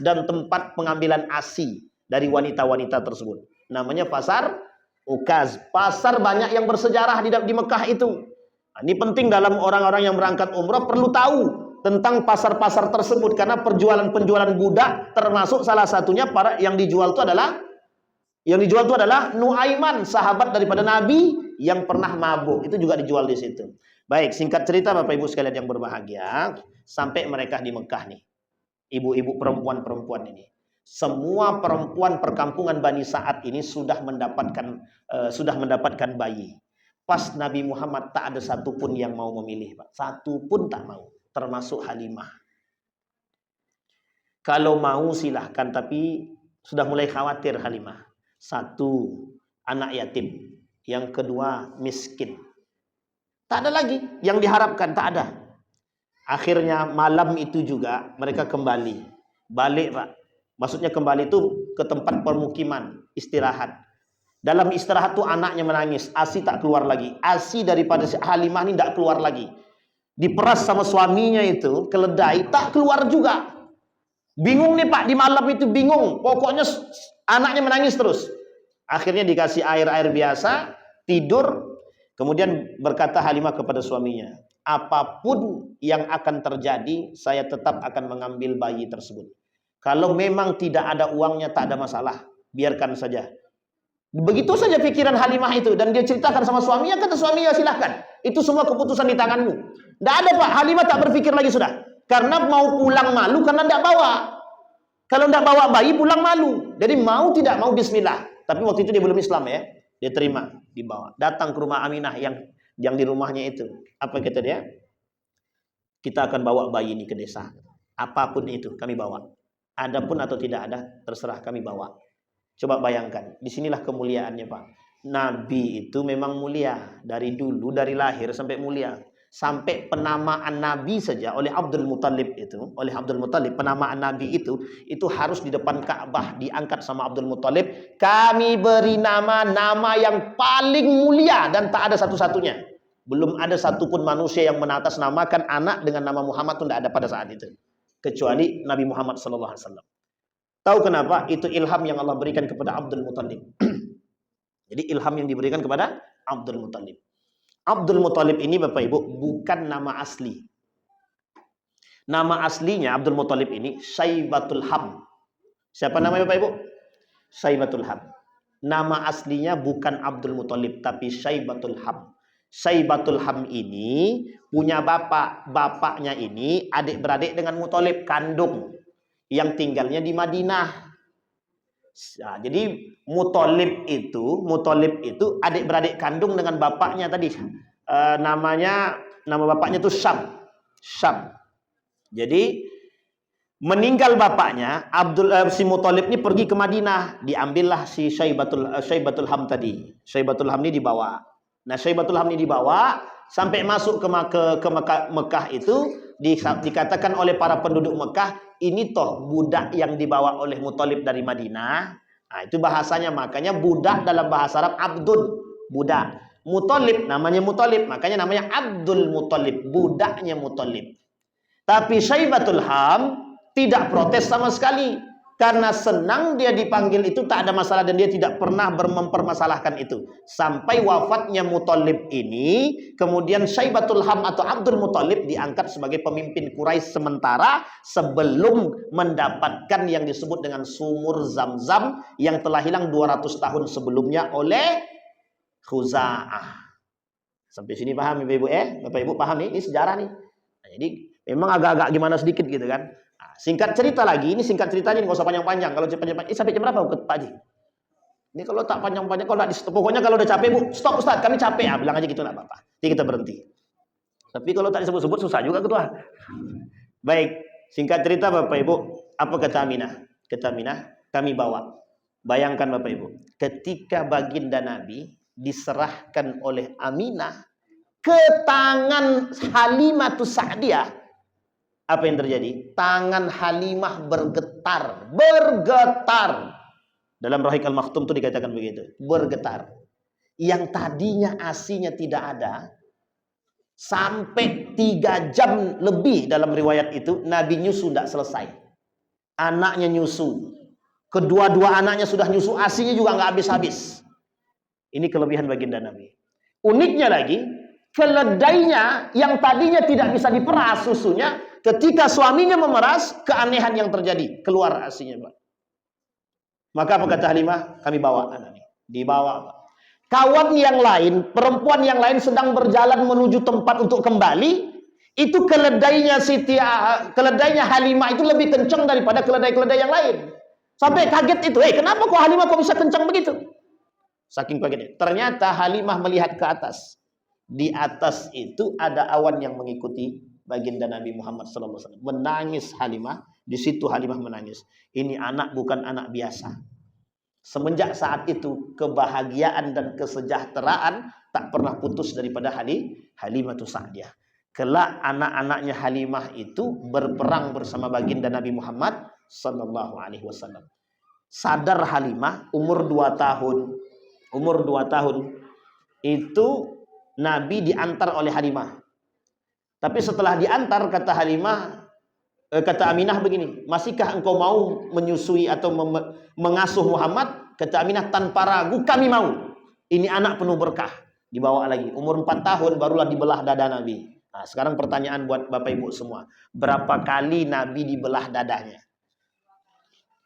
dan tempat pengambilan ASI dari wanita-wanita tersebut. Namanya Pasar Ukas. Pasar banyak yang bersejarah di Mekah itu. Nah, ini penting dalam orang-orang yang berangkat umrah perlu tahu tentang pasar-pasar tersebut, karena penjualan budak termasuk salah satunya para yang dijual itu adalah Nuaiman, sahabat daripada Nabi yang pernah mabuk, itu juga dijual di situ. Baik, singkat cerita Bapak Ibu sekalian yang berbahagia, sampai mereka di Mekah nih. Ibu-ibu perempuan-perempuan ini. Semua perempuan perkampungan Bani Sa'ad ini sudah mendapatkan bayi. Pas Nabi Muhammad tak ada satupun yang mau memilih, Pak. Satu pun tak mau. Termasuk Halimah. Kalau mau silahkan, tapi sudah mulai khawatir Halimah. Satu, anak yatim. Yang kedua, miskin. Tak ada lagi yang diharapkan, tak ada. Akhirnya malam itu juga mereka kembali. Balik, Pak. Maksudnya kembali itu ke tempat permukiman, istirahat. Dalam istirahat tuh anaknya menangis. ASI tak keluar lagi. ASI daripada Halimah ini tak keluar lagi. Diperas sama suaminya itu, keledai, tak keluar juga. Bingung nih Pak, di malam itu bingung. Pokoknya anaknya menangis terus. Akhirnya dikasih air-air biasa, tidur. Kemudian berkata Halimah kepada suaminya, apapun yang akan terjadi, saya tetap akan mengambil bayi tersebut. Kalau memang tidak ada uangnya, tak ada masalah. Biarkan saja. Begitu saja pikiran Halimah itu. Dan dia ceritakan sama suaminya, kata suaminya silahkan. Itu semua keputusan di tanganmu. Tidak ada Pak, Halimah tak berpikir lagi sudah. Karena mau pulang malu karena tidak bawa. Kalau tidak bawa bayi pulang malu. Jadi mau tidak mau bismillah. Tapi waktu itu dia belum Islam ya. Dia terima, dibawa. Datang ke rumah Aminah yang di rumahnya itu. Apa kata dia? Kita akan bawa bayi ini ke desa. Apapun itu kami bawa. Adapun atau tidak ada, terserah kami bawa. Coba bayangkan, disinilah kemuliaannya Pak. Nabi itu memang mulia. Dari dulu, dari lahir sampai mulia. Sampai penamaan Nabi saja oleh Abdul Muthalib itu. Oleh Abdul Muthalib, penamaan Nabi itu harus di depan Ka'bah. Diangkat sama Abdul Muthalib. Kami beri nama yang paling mulia dan tak ada satu-satunya. Belum ada satupun manusia yang menatasnamakan anak dengan nama Muhammad itu tidak ada pada saat itu. Kecuali Nabi Muhammad SAW. Tahu kenapa? Itu ilham yang Allah berikan kepada Abdul Muthalib. Jadi ilham yang diberikan kepada Abdul Muthalib. Abdul Muthalib ini Bapak Ibu bukan nama asli. Nama aslinya Abdul Muthalib ini Syaibatul Ham. Siapa namanya Bapak Ibu? Syaibatul Ham. Nama aslinya bukan Abdul Muthalib tapi Syaibatul Ham. Syaibatul Ham ini punya bapak. Bapaknya ini adik-beradik dengan Muthalib, kandung. Yang tinggalnya di Madinah. Nah, jadi Muthalib itu adik-beradik kandung dengan bapaknya tadi. Nama bapaknya itu Syam. Jadi meninggal bapaknya, si Muthalib ini pergi ke Madinah, diambillah si Syaibatul Ham tadi. Syaibatul Ham ini dibawa. Nah, Syaibatul Ham ini dibawa sampai masuk ke Mekah itu dikatakan oleh para penduduk Mekah, ini toh budak yang dibawa oleh Muthalib dari Madinah. Nah, itu bahasanya, makanya budak dalam bahasa Arab abdun, budak. Muthalib namanya Muthalib, makanya namanya Abdul Muthalib, budaknya Muthalib. Tapi Syaibatul Ham tidak protes sama sekali. Karena senang dia dipanggil itu, tak ada masalah, dan dia tidak pernah mempermasalahkan itu. Sampai wafatnya Muthalib ini, kemudian Syaibatul Ham atau Abdul Muthalib diangkat sebagai pemimpin Quraisy sementara sebelum mendapatkan yang disebut dengan sumur Zam-Zam yang telah hilang 200 tahun sebelumnya oleh Khuza'ah. Sampai sini paham Ibu-ibu Bapak Ibu paham nih? Ini sejarah nih. Nah, jadi memang agak-agak gimana sedikit gitu kan. Nah, singkat cerita lagi, ini singkat ceritanya nggak usah panjang-panjang. Kalau panjang-panjang, sampai jam berapa Pak Haji? Ini kalau tak panjang-panjang, kalau pokoknya kalau udah capek Bu, stop Ustaz, kami capek ya, bilang aja gitu nggak apa-apa. Jadi kita berhenti. Tapi kalau tak disebut-sebut susah juga ketua. Baik, singkat cerita Bapak Ibu, apa kata Aminah? Kata Aminah, kami bawa. Bayangkan Bapak Ibu, ketika baginda Nabi diserahkan oleh Aminah ke tangan Halimatus Sa'diyah, apa yang terjadi? Tangan Halimah bergetar. Dalam Rahiq Al-Maktum itu dikatakan begitu, bergetar. Yang tadinya asinya tidak ada, sampai 3 jam lebih dalam riwayat itu Nabi nyusu tidak selesai. Anaknya nyusu, kedua-dua anaknya sudah nyusu, asinya juga nggak habis-habis. Ini kelebihan baginda Nabi. Uniknya lagi, keledainya yang tadinya tidak bisa diperas susunya, ketika suaminya memeras, keanehan yang terjadi, keluar asinya, Pak. Maka apa kata Halimah? Kami bawa anaknya. Dibawa, Pak. Kawan yang lain, perempuan yang lain sedang berjalan menuju tempat untuk kembali, itu keledainya Halimah itu lebih kencang daripada keledai-keledai yang lain. Sampai kaget itu, kenapa kok Halimah kok bisa kencang begitu? Saking kagetnya. Ternyata Halimah melihat ke atas. Di atas itu ada awan yang mengikuti baginda Nabi Muhammad SAW. Menangis Halimah. Di situ Halimah menangis. Ini anak bukan anak biasa. Semenjak saat itu kebahagiaan dan kesejahteraan tak pernah putus daripada Halimatus Sa'diyah. Kelak anak-anaknya Halimah itu berperang bersama baginda Nabi Muhammad SAW. Sadar Halimah umur 2 tahun. Umur 2 tahun itu Nabi diantar oleh Halimah. Tapi setelah diantar, kata Halimah, kata Aminah begini, masihkah engkau mau menyusui atau mengasuh Muhammad? Kata Aminah, tanpa ragu kami mau. Ini anak penuh berkah. Dibawa lagi. Umur 4 tahun barulah dibelah dada Nabi. Nah, sekarang pertanyaan buat Bapak Ibu semua. Berapa kali Nabi dibelah dadanya?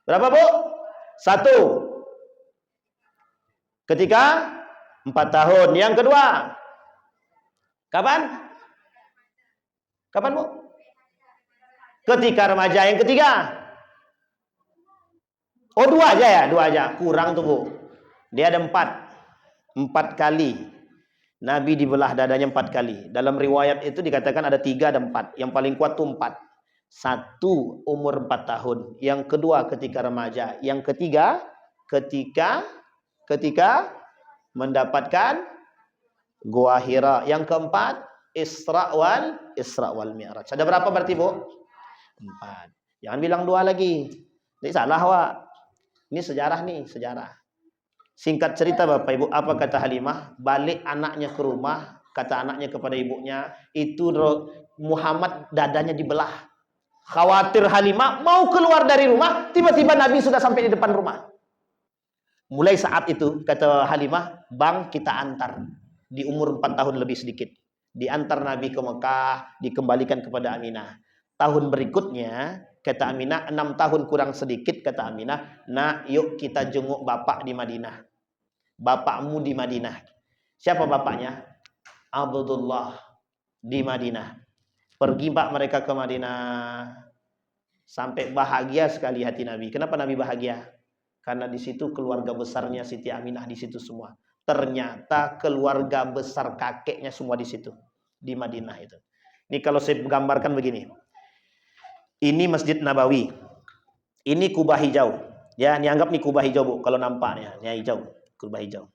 Berapa Bu? 1. Ketika 4 tahun. Yang kedua, kapan? Kapan Bu? Ketika remaja. Yang ketiga, 2 aja ya, 2 aja. Kurang tuh Bu. Dia ada 4 kali. Nabi dibelah dadanya 4 kali. Dalam riwayat itu dikatakan ada 3, ada 4. Yang paling kuat tuh 4. 1 umur 4 tahun. Yang kedua ketika remaja. Yang ketiga ketika mendapatkan Gua Hira. Yang keempat Isra wal Mi'raj. Ada berapa berarti Bu? 4. Jangan bilang 2 lagi. Ini salah Wak. Ini sejarah nih, sejarah. Singkat cerita Bapak Ibu, apa kata Halimah? Balik anaknya ke rumah, kata anaknya kepada ibunya, itu Muhammad dadanya dibelah. Khawatir Halimah mau keluar dari rumah, tiba-tiba Nabi sudah sampai di depan rumah. Mulai saat itu, kata Halimah, Bang kita antar. Di umur 4 tahun lebih sedikit. Diantar Nabi ke Mekah, dikembalikan kepada Aminah. Tahun berikutnya, kata Aminah, 6 tahun kurang sedikit, kata Aminah, nak yuk kita jenguk bapak di Madinah. Bapakmu di Madinah. Siapa bapaknya? Abdullah di Madinah. Pergi Pak mereka ke Madinah. Sampai bahagia sekali hati Nabi. Kenapa Nabi bahagia? Karena di situ keluarga besarnya Siti Aminah di situ semua. Ternyata keluarga besar kakeknya semua di situ. Di Madinah itu. Ini kalau saya gambarkan begini. Ini Masjid Nabawi. Ini Kubah hijau. Ya, ini anggap nih kubah hijau Bu, kalau nampaknya, ya hijau, kubah hijau.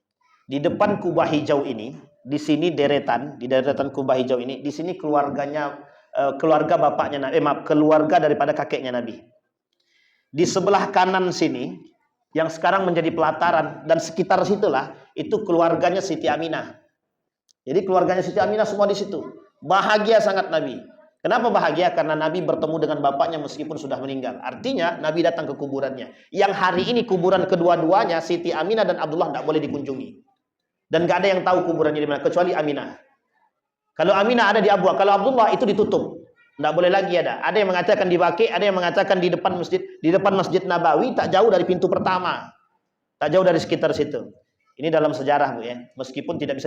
Di depan kubah hijau ini, di sini deretan, di deretan kubah hijau ini, di sini keluarganya, keluarga bapaknya, keluarga daripada kakeknya Nabi. Di sebelah kanan sini, yang sekarang menjadi pelataran dan sekitar situlah, itu keluarganya Siti Aminah. Jadi keluarganya Siti Aminah semua di situ. Bahagia sangat Nabi. Kenapa bahagia? Karena Nabi bertemu dengan bapaknya meskipun sudah meninggal. Artinya Nabi datang ke kuburannya. Yang hari ini kuburan kedua-duanya, Siti Aminah dan Abdullah, tidak boleh dikunjungi. Dan gak ada yang tahu kuburannya di mana kecuali Aminah. Kalau Aminah ada di Abwa, kalau Abdullah itu ditutup. Tidak boleh lagi ada. Ada yang mengatakan di Baqi, ada yang mengatakan di depan Masjid Nabawi, tak jauh dari pintu pertama. Tak jauh dari sekitar situ. Ini dalam sejarah, Bu, ya. Meskipun tidak bisa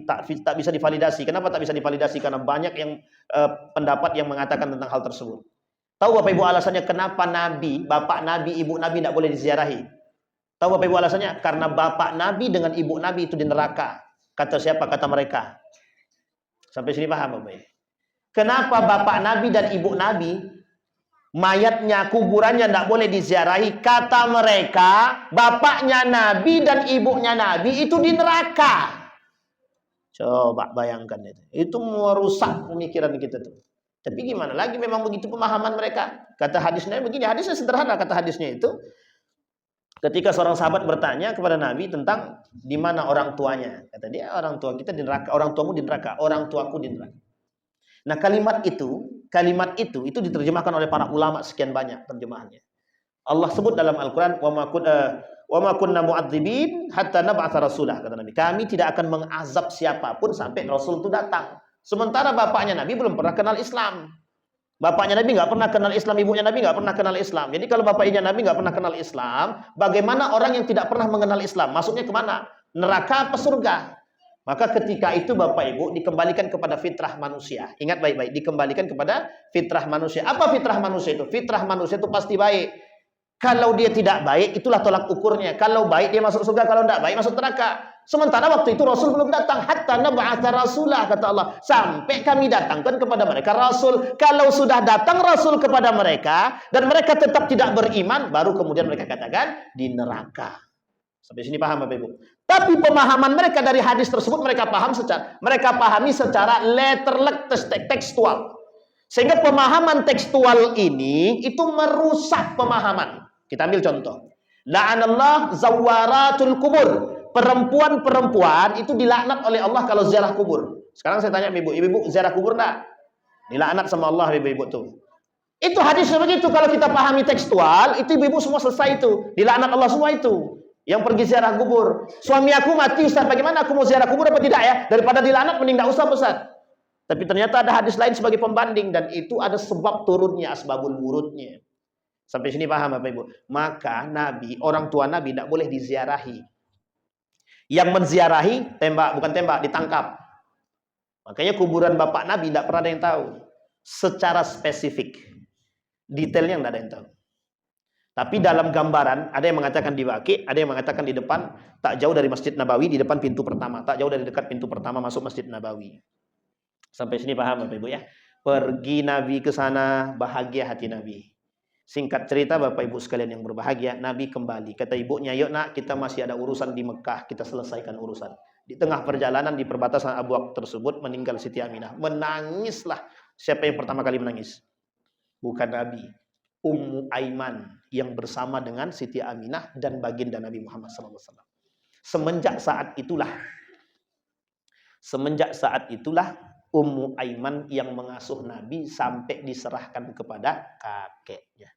tak bisa divalidasi. Kenapa tak bisa divalidasi? Karena banyak yang pendapat yang mengatakan tentang hal tersebut. Tahu Bapak Ibu alasannya kenapa Nabi, bapak Nabi, ibu Nabi tidak boleh diziarahi? Tahu Bapak Ibu alasannya? Karena bapak Nabi dengan ibu Nabi itu di neraka. Kata siapa? Kata mereka. Sampai sini paham, Bapak? Kenapa bapak Nabi dan ibu Nabi mayatnya, kuburannya tidak boleh diziarahi? Kata mereka, bapaknya Nabi dan ibunya Nabi itu di neraka. Coba bayangkan itu. Itu merusak pemikiran kita tuh. Tapi gimana lagi, memang begitu pemahaman mereka. Kata hadisnya begini, hadisnya sederhana, kata hadisnya itu. Ketika seorang sahabat bertanya kepada Nabi tentang di mana orang tuanya. Kata dia, orang tua kita di neraka, orang tuamu di neraka, orang tuaku di neraka. Nah, kalimat itu diterjemahkan oleh para ulama sekian banyak terjemahannya. Allah sebut dalam Al-Qur'an, wa ma kunna mu'adzibin hatta nab'atsa rasulah, kata Nabi. Kami tidak akan mengazab siapapun sampai Rasul itu datang. Sementara bapaknya Nabi belum pernah kenal Islam. Bapaknya Nabi nggak pernah kenal Islam, ibunya Nabi nggak pernah kenal Islam. Jadi kalau bapaknya Nabi nggak pernah kenal Islam, bagaimana orang yang tidak pernah mengenal Islam? Masuknya kemana? Neraka apa surga? Maka ketika itu Bapak Ibu dikembalikan kepada fitrah manusia. Ingat baik-baik, dikembalikan kepada fitrah manusia. Apa fitrah manusia itu? Fitrah manusia itu pasti baik. Kalau dia tidak baik, itulah tolak ukurnya. Kalau baik dia masuk surga, kalau tidak baik masuk neraka. Sementara waktu itu Rasul belum datang. Hatta nab'atsa rasulah, kata Allah. Sampai kami datangkan kepada mereka Rasul. Kalau sudah datang Rasul kepada mereka dan mereka tetap tidak beriman, baru kemudian mereka katakan di neraka. Sampai sini paham Bapak Ibu? Tapi pemahaman mereka dari hadis tersebut mereka pahami secara letterlek, tekstual. Sehingga pemahaman tekstual ini itu merusak pemahaman. Kita ambil contoh. La'anallah zawaratul kubur. Perempuan-perempuan itu dilaknat oleh Allah kalau ziarah kubur. Sekarang saya tanya ibu-ibu ziarah kubur enggak? Dilaknat sama Allah ibu-ibu tuh. Itu hadisnya begitu. Kalau kita pahami tekstual, itu ibu-ibu semua selesai itu. Dilaknat Allah semua itu. Yang pergi ziarah kubur. Suami aku mati, Ustaz, bagaimana aku mau ziarah kubur apa tidak ya? Daripada dilaknat mending enggak usah, Ustaz. Tapi ternyata ada hadis lain sebagai pembanding dan itu ada sebab turunnya, asbabul wurudnya. Sampai sini paham Bapak Ibu? Maka Nabi, orang tua Nabi tidak boleh diziarahi. Yang menziarahi bukan tembak, ditangkap. Makanya kuburan bapak Nabi tidak pernah ada yang tahu secara spesifik. Detailnya tidak ada yang tahu. Tapi dalam gambaran, ada yang mengatakan di Baqi, ada yang mengatakan di depan, tak jauh dari Masjid Nabawi, di depan pintu pertama. Tak jauh dari dekat pintu pertama masuk Masjid Nabawi. Sampai sini paham Bapak Ibu ya? Pergi Nabi ke sana, bahagia hati Nabi. Singkat cerita Bapak Ibu sekalian yang berbahagia, Nabi kembali. Kata ibunya, yuk nak, kita masih ada urusan di Mekah, kita selesaikan urusan. Di tengah perjalanan di perbatasan Abwa tersebut meninggal Siti Aminah. Menangislah. Siapa yang pertama kali menangis? Bukan Nabi. Ummu Aiman yang bersama dengan Siti Aminah dan baginda Nabi Muhammad SAW. Semenjak saat itulah Ummu Aiman yang mengasuh Nabi sampai diserahkan kepada kakeknya,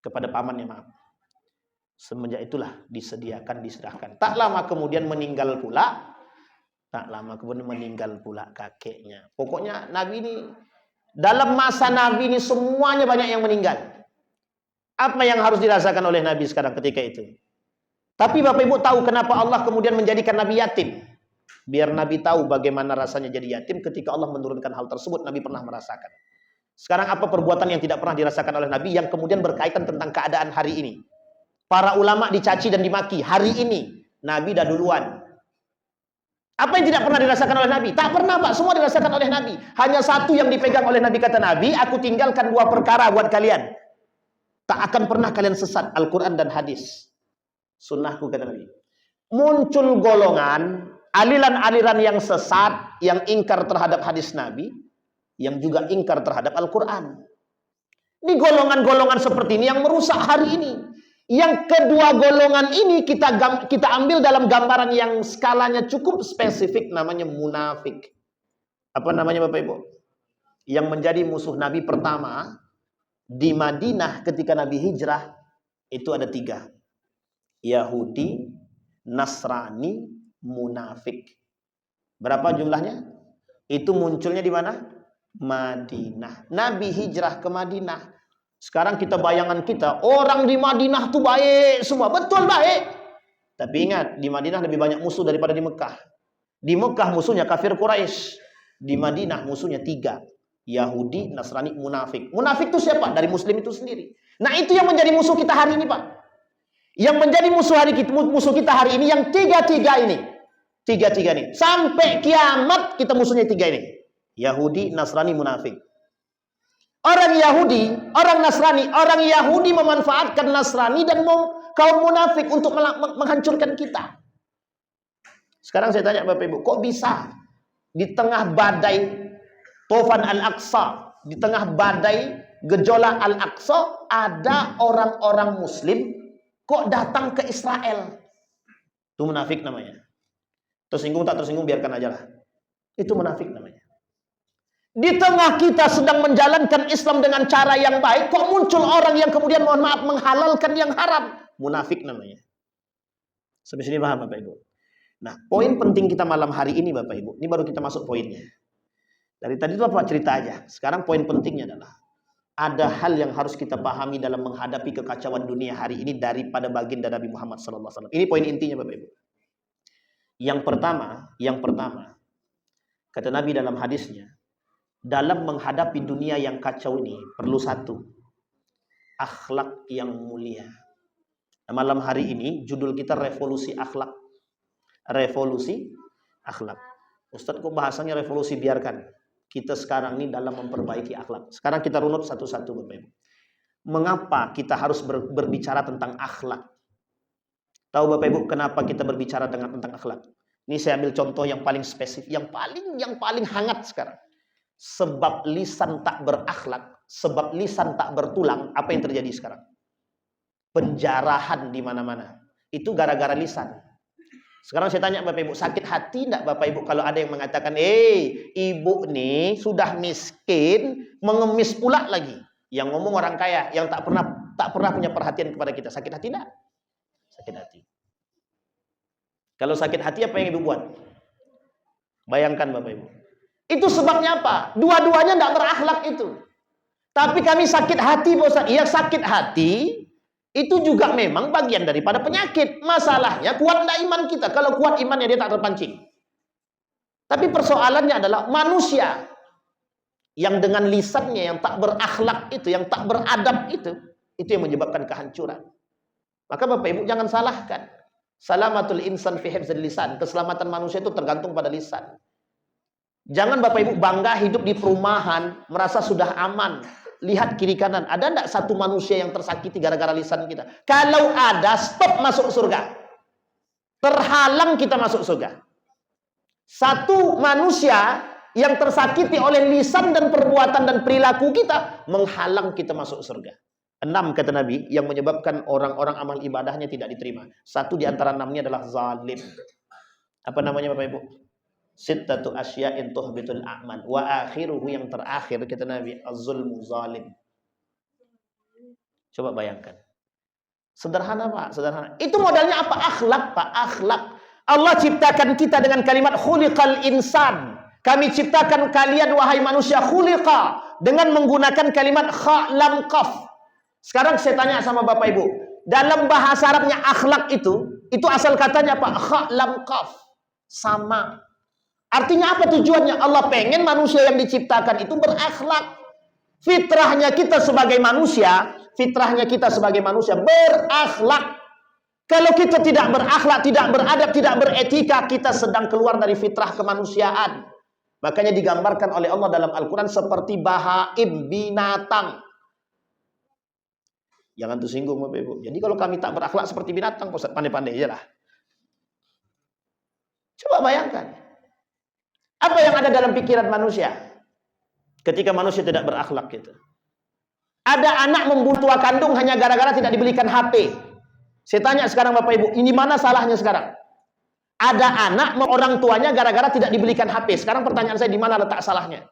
kepada pamannya, maaf. Semenjak itulah diserahkan. Tak lama kemudian meninggal pula kakeknya. Pokoknya Nabi ini, dalam masa Nabi ini semuanya banyak yang meninggal. Apa yang harus dirasakan oleh Nabi sekarang ketika itu? Tapi Bapak Ibu tahu kenapa Allah kemudian menjadikan Nabi yatim? Biar Nabi tahu bagaimana rasanya jadi yatim ketika Allah menurunkan hal tersebut. Nabi pernah merasakan. Sekarang apa perbuatan yang tidak pernah dirasakan oleh Nabi yang kemudian berkaitan tentang keadaan hari ini? Para ulama dicaci dan dimaki. Hari ini Nabi dah duluan. Apa yang tidak pernah dirasakan oleh Nabi? Tak pernah Pak, semua dirasakan oleh Nabi. Hanya satu yang dipegang oleh Nabi, kata Nabi, aku tinggalkan 2 perkara buat kalian. Tak akan pernah kalian sesat, Al-Quran dan hadis. Sunnahku, kata Nabi. Muncul golongan, aliran-aliran yang sesat, yang ingkar terhadap hadis Nabi, yang juga ingkar terhadap Al-Quran. Ini golongan-golongan seperti ini yang merusak hari ini. Yang kedua golongan ini kita ambil dalam gambaran yang skalanya cukup spesifik, namanya munafik. Apa namanya Bapak Ibu? Yang menjadi musuh Nabi pertama di Madinah ketika Nabi hijrah itu ada 3. Yahudi, Nasrani, munafik. Berapa jumlahnya? Itu munculnya di mana? Madinah. Nabi hijrah ke Madinah. Sekarang kita bayangan kita, orang di Madinah tuh baik semua. Betul baik. Tapi ingat, di Madinah lebih banyak musuh daripada di Mekah. Di Mekah musuhnya kafir Quraisy. Di Madinah musuhnya 3. Yahudi, Nasrani, munafik. Munafik itu siapa? Dari Muslim itu sendiri. Nah itu yang menjadi musuh kita hari ini, Pak. Yang menjadi musuh kita hari ini yang 3 ini. 3 ini. Sampai kiamat kita musuhnya 3 ini. Yahudi, Nasrani, munafik. Orang Yahudi, orang Nasrani, orang Yahudi memanfaatkan Nasrani dan kaum munafik untuk menghancurkan kita. Sekarang saya tanya Bapak Ibu, kok bisa di tengah badai Tufan Al-Aqsa, di tengah badai gejolak Al-Aqsa, ada orang-orang Muslim kok datang ke Israel? Itu munafik namanya. Tersinggung tak tersinggung biarkan aja lah. Itu munafik namanya. Di tengah kita sedang menjalankan Islam dengan cara yang baik, kok muncul orang yang kemudian mohon maaf menghalalkan yang haram? Munafik namanya. Sampai sini paham Bapak Ibu? Nah, poin penting kita malam hari ini Bapak Ibu, ini baru kita masuk poinnya. Dari tadi itu Bapak cerita aja. Sekarang poin pentingnya adalah ada hal yang harus kita pahami dalam menghadapi kekacauan dunia hari ini daripada baginda Nabi Muhammad SAW. Ini poin intinya Bapak Ibu. Yang pertama, kata Nabi dalam hadisnya, dalam menghadapi dunia yang kacau ini perlu 1, akhlak yang mulia. Nah, malam hari ini judul kita revolusi akhlak. Revolusi akhlak. Ustadz kok bahasanya revolusi? Biarkan. Kita sekarang ini dalam memperbaiki akhlak. Sekarang kita runut satu-satu Bapak Ibu. Mengapa kita harus berbicara tentang akhlak? Tahu Bapak Ibu kenapa kita berbicara tentang akhlak? Ini saya ambil contoh yang paling spesifik, yang paling hangat sekarang. Sebab lisan tak berakhlak, sebab lisan tak bertulang, apa yang terjadi sekarang? Penjarahan di mana-mana. Itu gara-gara lisan. Sekarang saya tanya Bapak Ibu, sakit hati enggak Bapak Ibu kalau ada yang mengatakan, ibu nih sudah miskin, mengemis pula lagi. Yang ngomong orang kaya, yang tak pernah punya perhatian kepada kita. Sakit hati enggak? Sakit hati. Kalau sakit hati apa yang Ibu buat? Bayangkan Bapak Ibu. Itu sebabnya apa? Dua-duanya tidak berakhlak itu. Tapi kami sakit hati, Ustaz. Iya, sakit hati itu juga memang bagian daripada penyakit. Masalahnya kuat tidak iman kita. Kalau kuat imannya dia tak terpancing. Tapi persoalannya adalah manusia yang dengan lisannya yang tak berakhlak itu, yang tak beradab itu yang menyebabkan kehancuran. Maka Bapak Ibu jangan salahkan. Salamatul insan fi hifdzil lisan. Keselamatan manusia itu tergantung pada lisan. Jangan Bapak Ibu bangga hidup di perumahan, merasa sudah aman. Lihat kiri kanan, ada enggak satu manusia yang tersakiti gara-gara lisan kita? Kalau ada, stop masuk surga. Terhalang kita masuk surga. Satu manusia yang tersakiti oleh lisan dan perbuatan dan perilaku kita, menghalang kita masuk surga. 6 kata Nabi yang menyebabkan orang-orang amal ibadahnya tidak diterima. 1 di antara 6-nya adalah zalim. Apa namanya Bapak Ibu? Sittatu asya'in tuhbitul a'man wa akhiruhu, yang terakhir kata Nabi, az-zulmu zalim. Coba bayangkan. Sederhana Pak, sederhana. Itu modalnya apa? Akhlak Pak, akhlak. Allah ciptakan kita dengan kalimat khuliqal insan. Kami ciptakan kalian wahai manusia khuliqa dengan menggunakan kalimat kha lam qaf. Sekarang saya tanya sama Bapak Ibu, dalam bahasa Arabnya akhlak itu asal katanya apa? Kha lam qaf. Sama. Artinya apa tujuannya? Allah pengen manusia yang diciptakan itu berakhlak. Fitrahnya kita sebagai manusia berakhlak. Kalau kita tidak berakhlak, tidak beradab, tidak beretika, kita sedang keluar dari fitrah kemanusiaan. Makanya digambarkan oleh Allah dalam Al-Quran seperti bahaim, binatang. Jangan tersinggung Bapak Ibu. Jadi kalau kami tak berakhlak seperti binatang, Ustaz, pandai-pandai aja lah. Coba bayangkan. Apa yang ada dalam pikiran manusia ketika manusia tidak berakhlak gitu? Ada anak membunuh tua kandung hanya gara-gara tidak dibelikan HP. Saya tanya sekarang Bapak Ibu, ini mana salahnya sekarang? Ada anak orang tuanya gara-gara tidak dibelikan HP. Sekarang pertanyaan saya, di mana letak salahnya?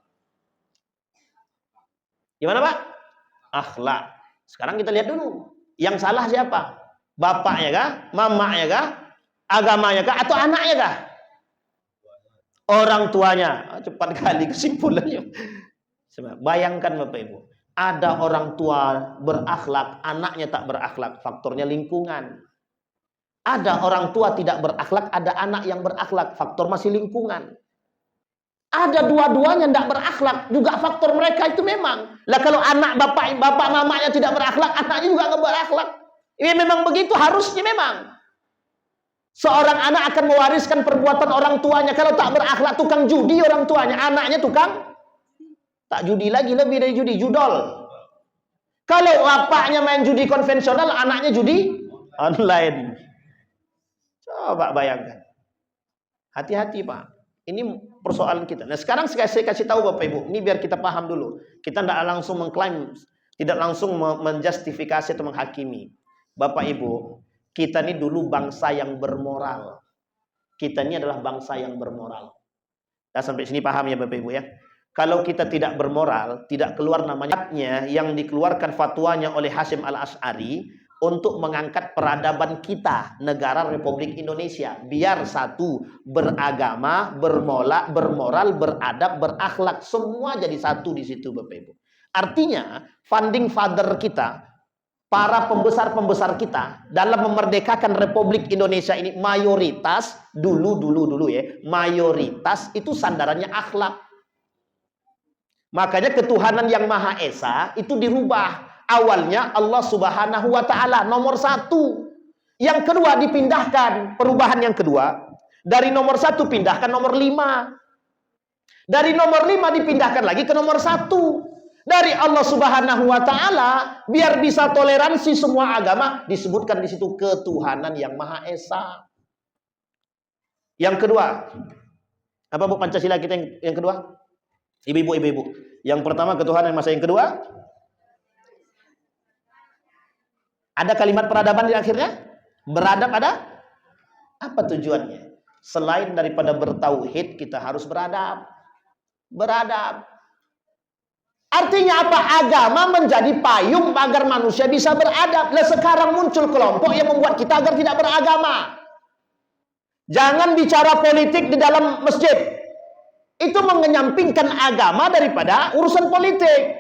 Gimana Pak? Akhlak. Sekarang kita lihat dulu. Yang salah siapa? Bapaknya kah? Mamanya kah? Agamanya kah? Atau anaknya kah? Orang tuanya. Cepat kali kesimpulannya. Bayangkan Bapak Ibu. Ada orang tua berakhlak, anaknya tak berakhlak. Faktornya lingkungan. Ada orang tua tidak berakhlak, ada anak yang berakhlak. Faktor masih lingkungan. Ada dua-duanya tidak berakhlak, juga faktor mereka itu memang. Lah kalau anak bapak mamanya tidak berakhlak, anaknya juga nggak berakhlak. Ini memang begitu harusnya memang. Seorang anak akan mewariskan perbuatan orang tuanya. Kalau tak berakhlak, tukang judi orang tuanya, anaknya tukang tak judi lagi, lebih dari judi, judol. Kalau bapaknya main judi konvensional, anaknya judi online. Coba bayangkan. Hati-hati Pak. Ini persoalan kita. Nah sekarang saya kasih tahu Bapak Ibu. Ini biar kita paham dulu. Kita tidak langsung mengklaim, tidak langsung menjustifikasi atau menghakimi. Bapak Ibu, kita ini dulu bangsa yang bermoral. Kita ini adalah bangsa yang bermoral. Nah, sampai sini paham ya Bapak Ibu ya. Kalau kita tidak bermoral, tidak keluar namanya yang dikeluarkan fatwanya oleh Hasyim Al-Asy'ari untuk mengangkat peradaban kita, negara Republik Indonesia, biar satu, beragama, bermoral, beradab, berakhlak, semua jadi satu di situ Bapak Ibu. Artinya, founding father kita, para pembesar-pembesar kita dalam memerdekakan Republik Indonesia ini mayoritas dulu ya, mayoritas itu sandarannya akhlak. Makanya ketuhanan yang Maha Esa itu dirubah. Awalnya Allah Subhanahu wa Ta'ala nomor 1. Yang kedua dipindahkan. Perubahan yang kedua, dari nomor 1 pindahkan nomor 5. Dari nomor 5 dipindahkan lagi ke nomor 1. Dari Allah Subhanahu wa Ta'ala, biar bisa toleransi semua agama, disebutkan di situ ketuhanan yang Maha Esa. Yang kedua, apa Bu Pancasila kita yang kedua? Ibu-ibu. Yang pertama ketuhanan masa yang kedua ada kalimat peradaban di akhirnya. Beradab ada? Apa tujuannya? Selain daripada bertauhid, kita harus beradab. Beradab. Artinya apa? Agama menjadi payung agar manusia bisa beradab. Lah sekarang muncul kelompok yang membuat kita agar tidak beragama. Jangan bicara politik di dalam masjid. Itu mengenyampingkan agama daripada urusan politik.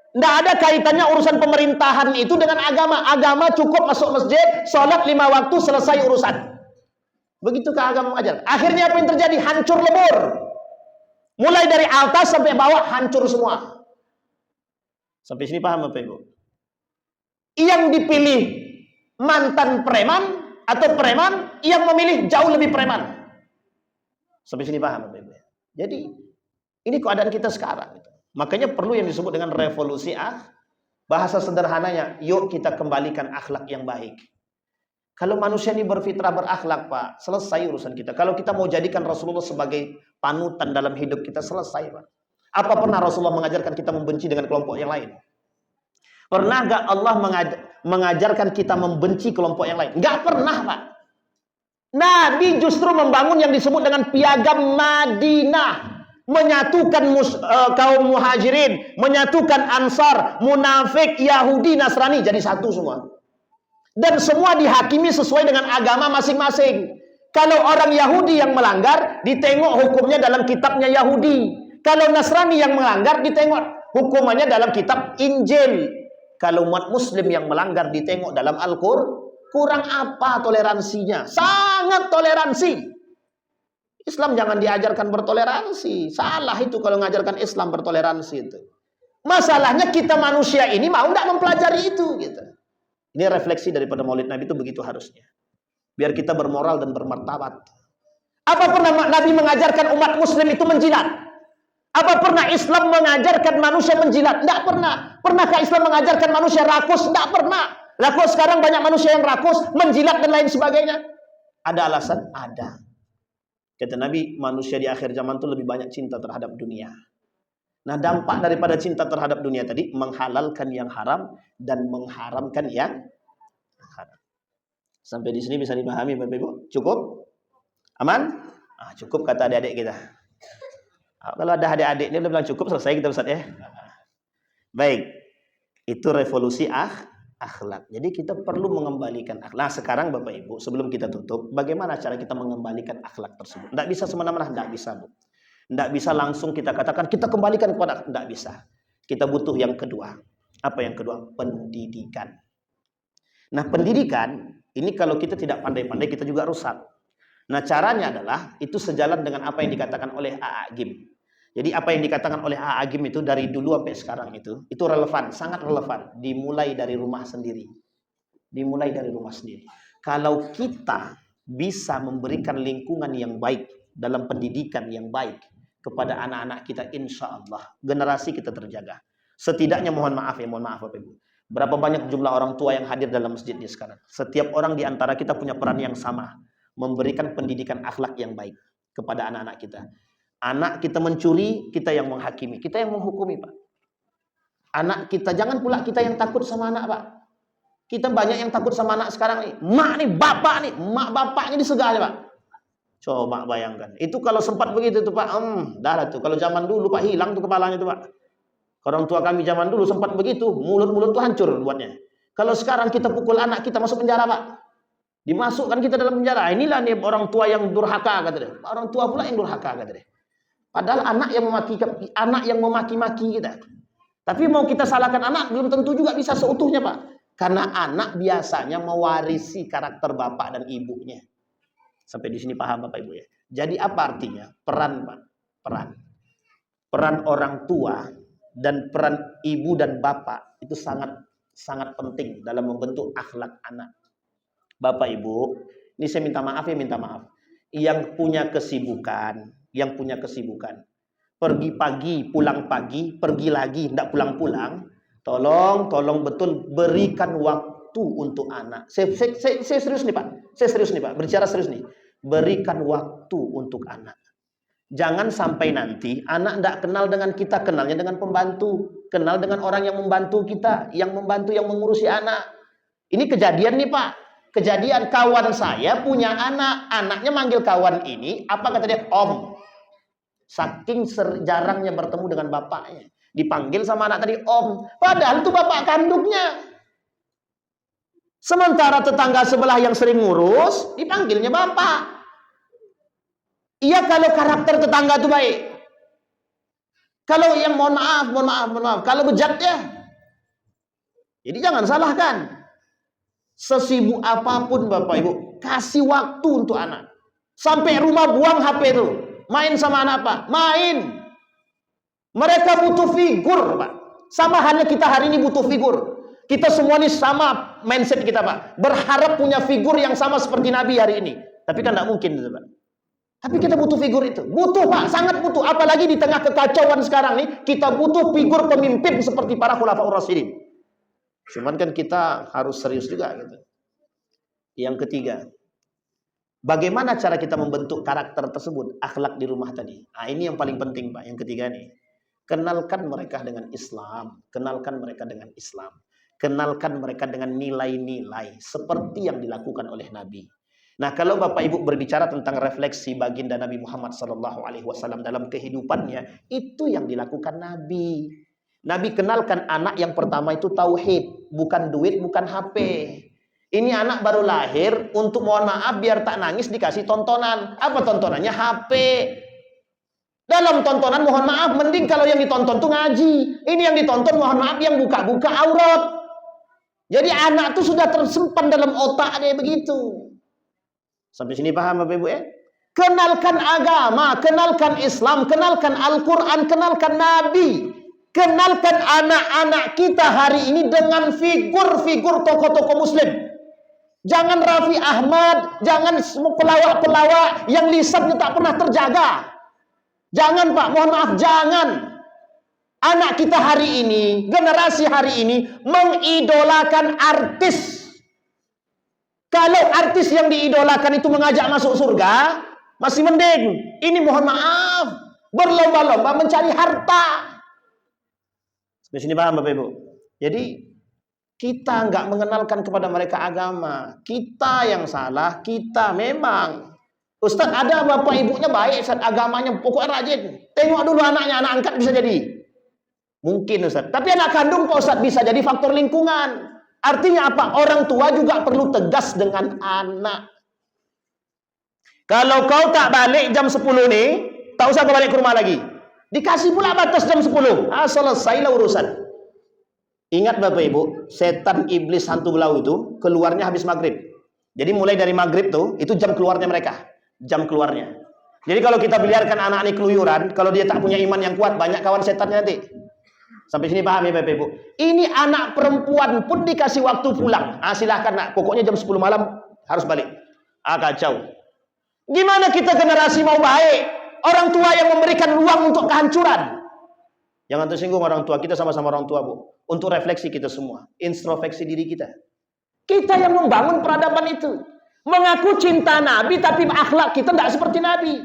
Tidak ada kaitannya urusan pemerintahan itu dengan agama. Agama cukup masuk masjid, sholat 5 waktu, selesai urusan. Begitukah agama mengajar? Akhirnya apa yang terjadi? Hancur lebur. Mulai dari atas sampai bawah hancur semua. Sampai sini paham Bapak Ibu? Yang dipilih mantan preman atau preman yang memilih jauh lebih preman. Sampai sini paham Bapak Ibu? Jadi ini keadaan kita sekarang. Makanya perlu yang disebut dengan revolusi bahasa sederhananya, yuk kita kembalikan akhlak yang baik. Kalau manusia ini berfitrah berakhlak Pak, selesai urusan kita. Kalau kita mau jadikan Rasulullah sebagai panutan dalam hidup kita, selesai Pak. Apa pernah Rasulullah mengajarkan kita membenci dengan kelompok yang lain? Pernah gak Allah mengajarkan kita membenci kelompok yang lain? Gak pernah Pak. Nabi justru membangun yang disebut dengan piagam Madinah, menyatukan kaum muhajirin, menyatukan ansar, munafik, Yahudi, Nasrani jadi satu semua. Dan semua dihakimi sesuai dengan agama masing-masing. Kalau orang Yahudi yang melanggar, ditengok hukumnya dalam kitabnya Yahudi. Kalau Nasrani yang melanggar, ditengok hukumannya dalam kitab Injil. Kalau umat Muslim yang melanggar, ditengok dalam Al-Qur'an. Kurang apa toleransinya? Sangat toleransi. Islam jangan diajarkan bertoleransi. Salah itu kalau mengajarkan Islam bertoleransi itu. Masalahnya kita manusia ini mau tidak mempelajari itu gitu. Ini refleksi daripada Maulid Nabi itu begitu harusnya. Biar kita bermoral dan bermartabat. Apa pernah Nabi mengajarkan umat Muslim itu menjilat? Apa pernah Islam mengajarkan manusia menjilat? Tidak pernah. Pernahkah Islam mengajarkan manusia rakus? Tidak pernah. Lah kok sekarang banyak manusia yang rakus, menjilat dan lain sebagainya? Ada alasan? Ada. Kata Nabi, manusia di akhir zaman itu lebih banyak cinta terhadap dunia. Nah, dampak daripada cinta terhadap dunia tadi, menghalalkan yang haram dan mengharamkan yang haram. Sampai di sini bisa dipahami Bapak Ibu? Cukup? Aman? Cukup kata adik-adik kita. Kalau ada adik-adik ini udah bilang cukup, selesai kita Ustaz ya. Baik, itu revolusi akhlak. Jadi kita perlu mengembalikan akhlak. Nah, sekarang Bapak Ibu, sebelum kita tutup, bagaimana cara kita mengembalikan akhlak tersebut? Tidak bisa semena-mena, tidak bisa, Bu. Tidak bisa langsung kita katakan kita kembalikan kepada, tidak bisa. Kita butuh yang kedua. Apa yang kedua? Pendidikan. Nah, pendidikan ini kalau kita tidak pandai-pandai kita juga rusak. Nah, caranya adalah itu sejalan dengan apa yang dikatakan oleh A.A. Gim. Jadi apa yang dikatakan oleh A.A. Gim itu dari dulu sampai sekarang itu relevan, sangat relevan. Dimulai dari rumah sendiri. Dimulai dari rumah sendiri. Kalau kita bisa memberikan lingkungan yang baik dalam pendidikan yang baik kepada anak-anak kita, insya Allah generasi kita terjaga. Setidaknya mohon maaf Bapak Ibu. Berapa banyak jumlah orang tua yang hadir dalam masjid ini sekarang? Setiap orang di antara kita punya peran yang sama, memberikan pendidikan akhlak yang baik kepada anak-anak kita. Anak kita mencuri, kita yang menghakimi, kita yang menghukumi, Pak. Anak kita, jangan pula kita yang takut sama anak, Pak. Kita banyak yang takut sama anak sekarang nih. Mak nih, bapak nih, mak bapaknya disegah aja, Pak. Coba bayangkan. Itu kalau sempat begitu tuh, Pak. Dah lah tuh. Kalau zaman dulu, Pak, hilang tuh kepalanya tuh, Pak. Orang tua kami zaman dulu sempat begitu, mulut-mulut tuh hancur buatnya. Kalau sekarang kita pukul anak kita masuk penjara, Pak. Dimasukkan kita dalam penjara. Inilah nih orang tua yang durhaka, kata dia. Orang tua pula yang durhaka, kata dia. Padahal anak yang memaki-maki kita. Tapi mau kita salahkan anak belum tentu juga bisa seutuhnya, Pak. Karena anak biasanya mewarisi karakter bapak dan ibunya. Sampai di sini paham Bapak Ibu ya. Jadi apa artinya? Peran, Pak. Peran orang tua dan peran ibu dan bapak itu sangat penting dalam membentuk akhlak anak. Bapak Ibu, ini saya minta maaf. Yang punya kesibukan, pergi pagi, pulang pagi, pergi lagi, tidak pulang-pulang, tolong betul berikan waktu untuk anak. Saya serius nih Pak, berbicara serius nih. Berikan waktu untuk anak. Jangan sampai nanti anak tidak kenal dengan kita, kenalnya dengan pembantu, kenal dengan orang yang membantu kita, yang mengurusi anak. Ini kejadian nih Pak. Kejadian kawan saya punya anak, anaknya manggil kawan ini, apa kata dia? Om. Saking jarangnya bertemu dengan bapaknya, dipanggil sama anak tadi Om. Padahal itu bapak kandungnya. Sementara tetangga sebelah yang sering ngurus, dipanggilnya bapak. Iya kalau karakter tetangga itu baik. Kalau yang mohon maaf, kalau bejat ya. Jadi jangan salahkan. Sesibuk apapun Bapak Ibu, kasih waktu untuk anak. Sampai rumah buang HP itu. Main sama anak Pak, main. Mereka butuh figur Pak. Sama halnya kita hari ini butuh figur. Kita semua ini sama mindset kita Pak. Berharap punya figur yang sama seperti Nabi hari ini. Tapi kan tidak mungkin Pak. Tapi kita butuh figur itu. Butuh Pak, sangat butuh. Apalagi di tengah kekacauan sekarang nih, kita butuh figur pemimpin seperti para khulafaur rasyidin. Cuman kan kita harus serius juga gitu. Yang ketiga, bagaimana cara kita membentuk karakter tersebut, akhlak di rumah tadi. Nah, ini yang paling penting Pak, yang ketiga nih. Kenalkan mereka dengan Islam, kenalkan mereka dengan nilai-nilai seperti yang dilakukan oleh Nabi. Nah, kalau Bapak Ibu berbicara tentang refleksi baginda Nabi Muhammad SAW dalam kehidupannya, itu yang dilakukan Nabi. Nabi kenalkan anak yang pertama itu tauhid, bukan duit, bukan HP. Ini anak baru lahir, untuk mohon maaf biar tak nangis dikasih tontonan. Apa tontonannya? HP. Dalam tontonan mohon maaf, mending kalau yang ditonton tuh ngaji. Ini yang ditonton mohon maaf yang buka-buka aurat. Jadi anak tuh sudah tersimpan dalam otaknya begitu. Sampai sini paham Bapak Ibu ya? Kenalkan agama, kenalkan Islam, kenalkan Al-Quran, kenalkan Nabi. Kenalkan anak-anak kita hari ini dengan figur-figur tokoh-tokoh muslim. Jangan Raffi Ahmad, jangan pelawak-pelawak yang lisannya tak pernah terjaga. Jangan Pak, mohon maaf, jangan. Anak kita hari ini, generasi hari ini mengidolakan artis. Kalau artis yang diidolakan itu mengajak masuk surga, masih mending. Ini mohon maaf, berlomba-lomba mencari harta. Di sini paham Bapak Ibu? Jadi kita nggak mengenalkan kepada mereka agama. Kita yang salah, kita memang. Ustaz ada bapak ibunya baik, Ustaz agamanya pokoknya rajin. Tengok dulu anaknya, anak angkat bisa jadi. Mungkin Ustaz. Tapi anak kandung Pak Ustaz bisa jadi faktor lingkungan. Artinya apa? Orang tua juga perlu tegas dengan anak. Kalau kau tak balik jam 10 nih, tak usah kau balik ke rumah lagi. Dikasih pula batas jam 10. Selesailah urusan. Ingat Bapak Ibu, setan iblis hantu belau itu keluarnya habis maghrib. Jadi mulai dari maghrib tuh, itu jam keluarnya mereka. Jam keluarnya. Jadi kalau kita biarkan anak ini keluyuran, kalau dia tak punya iman yang kuat, banyak kawan setannya nanti. Sampai sini paham ya Bapak Ibu? Ini anak perempuan pun dikasih waktu pulang. Silahkan nak, pokoknya jam 10 malam harus balik. Kacau. Gimana kita generasi mau baik? Orang tua yang memberikan ruang untuk kehancuran. Jangan tersinggung orang tua, kita sama-sama orang tua Bu. Untuk refleksi kita semua, introspeksi diri kita. Kita yang membangun peradaban itu. Mengaku cinta Nabi, tapi akhlak kita tidak seperti Nabi.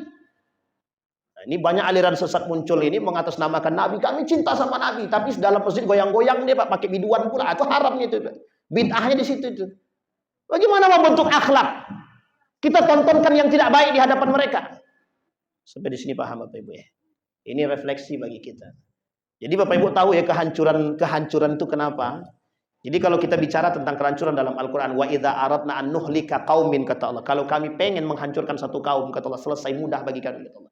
Nah, ini banyak aliran sesat muncul ini mengatasnamakan Nabi. Kami cinta sama Nabi, tapi dalam masjid goyang-goyang dia Pak, pakai biduan pula. Itu haram itu. Bid'ahnya di situ itu. Bagaimana membentuk akhlak? Kita tontonkan yang tidak baik di hadapan mereka. Sampai di sini paham Bapak Ibu ya. Ini refleksi bagi kita. Jadi Bapak Ibu tahu ya kehancuran itu kenapa? Jadi kalau kita bicara tentang kehancuran dalam Al-Quran, wa idza aradna an nuhlika qaumin, kata Allah. Kalau kami pengen menghancurkan satu kaum, kata Allah, selesai, mudah bagi kami, kata Allah.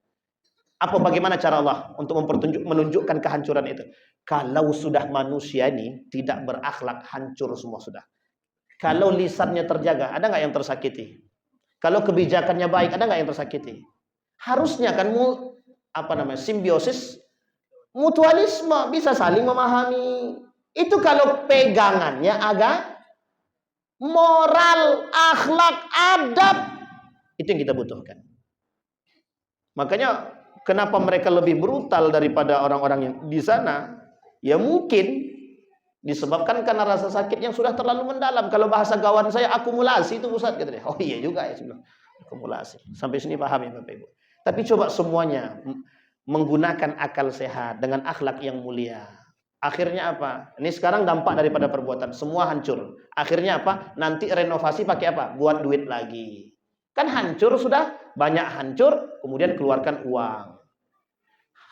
Bagaimana cara Allah untuk menunjukkan kehancuran itu? Kalau sudah manusia ini tidak berakhlak, hancur semua sudah. Kalau lisannya terjaga, ada nggak yang tersakiti? Kalau kebijakannya baik, ada nggak yang tersakiti? Harusnya kan simbiosis, mutualisme, bisa saling memahami. Itu kalau pegangannya agak moral, akhlak, adab, itu yang kita butuhkan. Makanya kenapa mereka lebih brutal daripada orang-orang yang di sana? Ya mungkin disebabkan karena rasa sakit yang sudah terlalu mendalam. Kalau bahasa gawan saya, akumulasi itu Ustaz, kata dia. Oh iya juga ya, akumulasi. Sampai sini paham ya Bapak Ibu. Tapi coba semuanya menggunakan akal sehat dengan akhlak yang mulia. Akhirnya apa? Ini sekarang dampak daripada perbuatan. Semua hancur. Akhirnya apa? Nanti renovasi pakai apa? Buat duit lagi. Kan hancur sudah. Banyak hancur. Kemudian keluarkan uang.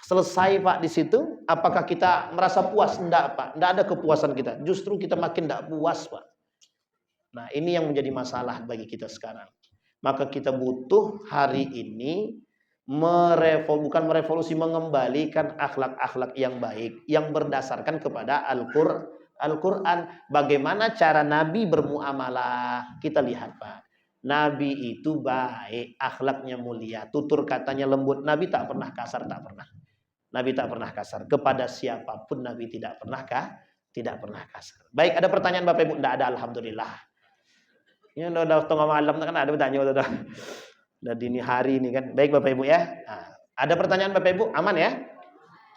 Selesai Pak di situ. Apakah kita merasa puas? Enggak Pak. Enggak ada kepuasan kita. Justru kita makin enggak puas Pak. Nah ini yang menjadi masalah bagi kita sekarang. Maka kita butuh hari ini bukan merevolusi, mengembalikan akhlak-akhlak yang baik yang berdasarkan kepada Al-Quran. Bagaimana cara Nabi bermuamalah? Kita lihat Pak, Nabi itu baik, akhlaknya mulia, tutur katanya lembut. Nabi tak pernah kasar, tak pernah. Nabi tak pernah kasar kepada siapapun. Nabi tidak pernah kasar. Baik, ada pertanyaan Bapak Ibu? Tidak ada, alhamdulillah. Ini udah tengah malam kan ada pertanyaan udah dini hari ini kan. Baik Bapak Ibu ya. Nah, ada pertanyaan Bapak Ibu? Aman ya?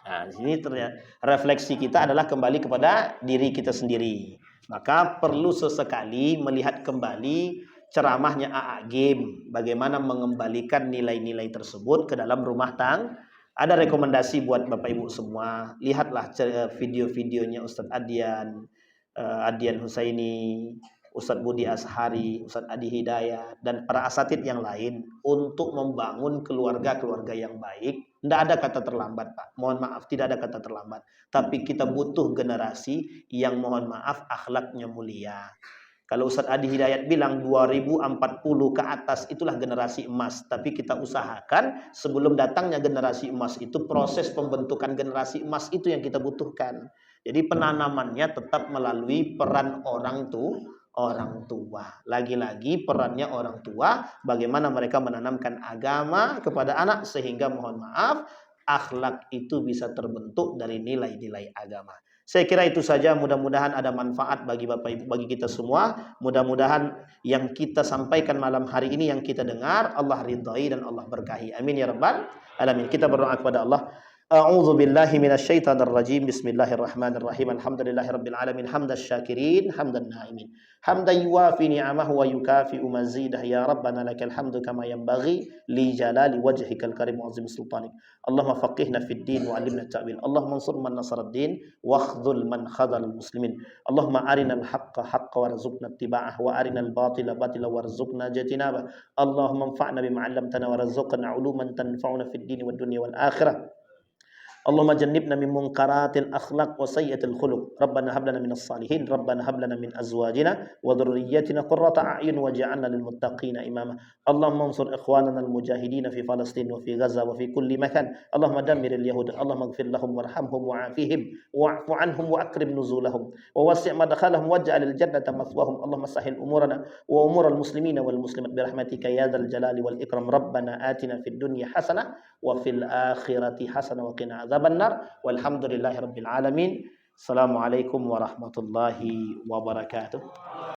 Nah, di sini ternyata refleksi kita adalah kembali kepada diri kita sendiri. Maka perlu sesekali melihat kembali ceramahnya AA Game, bagaimana mengembalikan nilai-nilai tersebut ke dalam rumah tangga. Ada rekomendasi buat Bapak Ibu semua. Lihatlah video-videonya Ustadz Adian Husaini, Ustadz Budi Ashari, Ustadz Adi Hidayat, dan para asatid yang lain untuk membangun keluarga-keluarga yang baik. Tidak ada kata terlambat Pak. Mohon maaf, tidak ada kata terlambat. Tapi kita butuh generasi yang mohon maaf akhlaknya mulia. Kalau Ustadz Adi Hidayat bilang 2040 ke atas itulah generasi emas. Tapi kita usahakan sebelum datangnya generasi emas itu, proses pembentukan generasi emas itu yang kita butuhkan. Jadi penanamannya tetap melalui peran orang tua. Lagi-lagi perannya orang tua, bagaimana mereka menanamkan agama kepada anak sehingga mohon maaf akhlak itu bisa terbentuk dari nilai-nilai agama. Saya kira itu saja, mudah-mudahan ada manfaat bagi Bapak Ibu, bagi kita semua. Mudah-mudahan yang kita sampaikan malam hari ini, yang kita dengar, Allah ridhai dan Allah berkahi. Amin ya rabbal alamin. Kita berdoa kepada Allah. A'udzu billahi minasyaitonir rajim. Bismillahirrahmanirrahim. Alhamdulillahirabbil alamin. Hamdasy syakirin, hamdan naimin. Hamdan yuwafi ni'amahu wa yukafi'u mazidah. Ya Rabbana lakal hamdu kama yanbaghi li jalali wajhikal karim wa 'azimi sultanik. Allahumma faqihna fid din wa 'allimna ta'wil. Allahumma ansur man nasara ad-din wa khudhul man khadhal muslimin. Allahumma arinal haqqa haqqan warzuqna ittiba'ah wa arinal batila batila warzuqna ijtinabah. Allahumma anfa'na bima 'allamtana warzuqna 'uluman tanfa'una fid din wad dunya wal akhirah. Allahumma jannibna min munkaratil akhlaq wa sayyiatil khuluq. Rabbana hab lana minas salihin, Rabbana hab lana min azwajina wa dhurriyyatina qurrata a'yun waj'alna lil muttaqina imama. Allahumma ansur ikhwanana al mujahidin fi Palestin wa fi Gaza wa fi kulli makan. Allahumma dammiril yahud, Allahumma ighfir lahum warhamhum wa'afihim wa'fu anhum wa akrim nuzulahum wa wasi' madkhalahum waj'alil jannata mathwahum. Allahumma sahhil umurana wa umural muslimina wal muslimat bi rahmatika ya dzal jalali wal ikram. Rabbana atina fid dunya hasanah wa fil akhirati hasanah wa qina adzabannar. Walhamdulillahirabbil alamin. Assalamualaikum warahmatullahi wabarakatuh.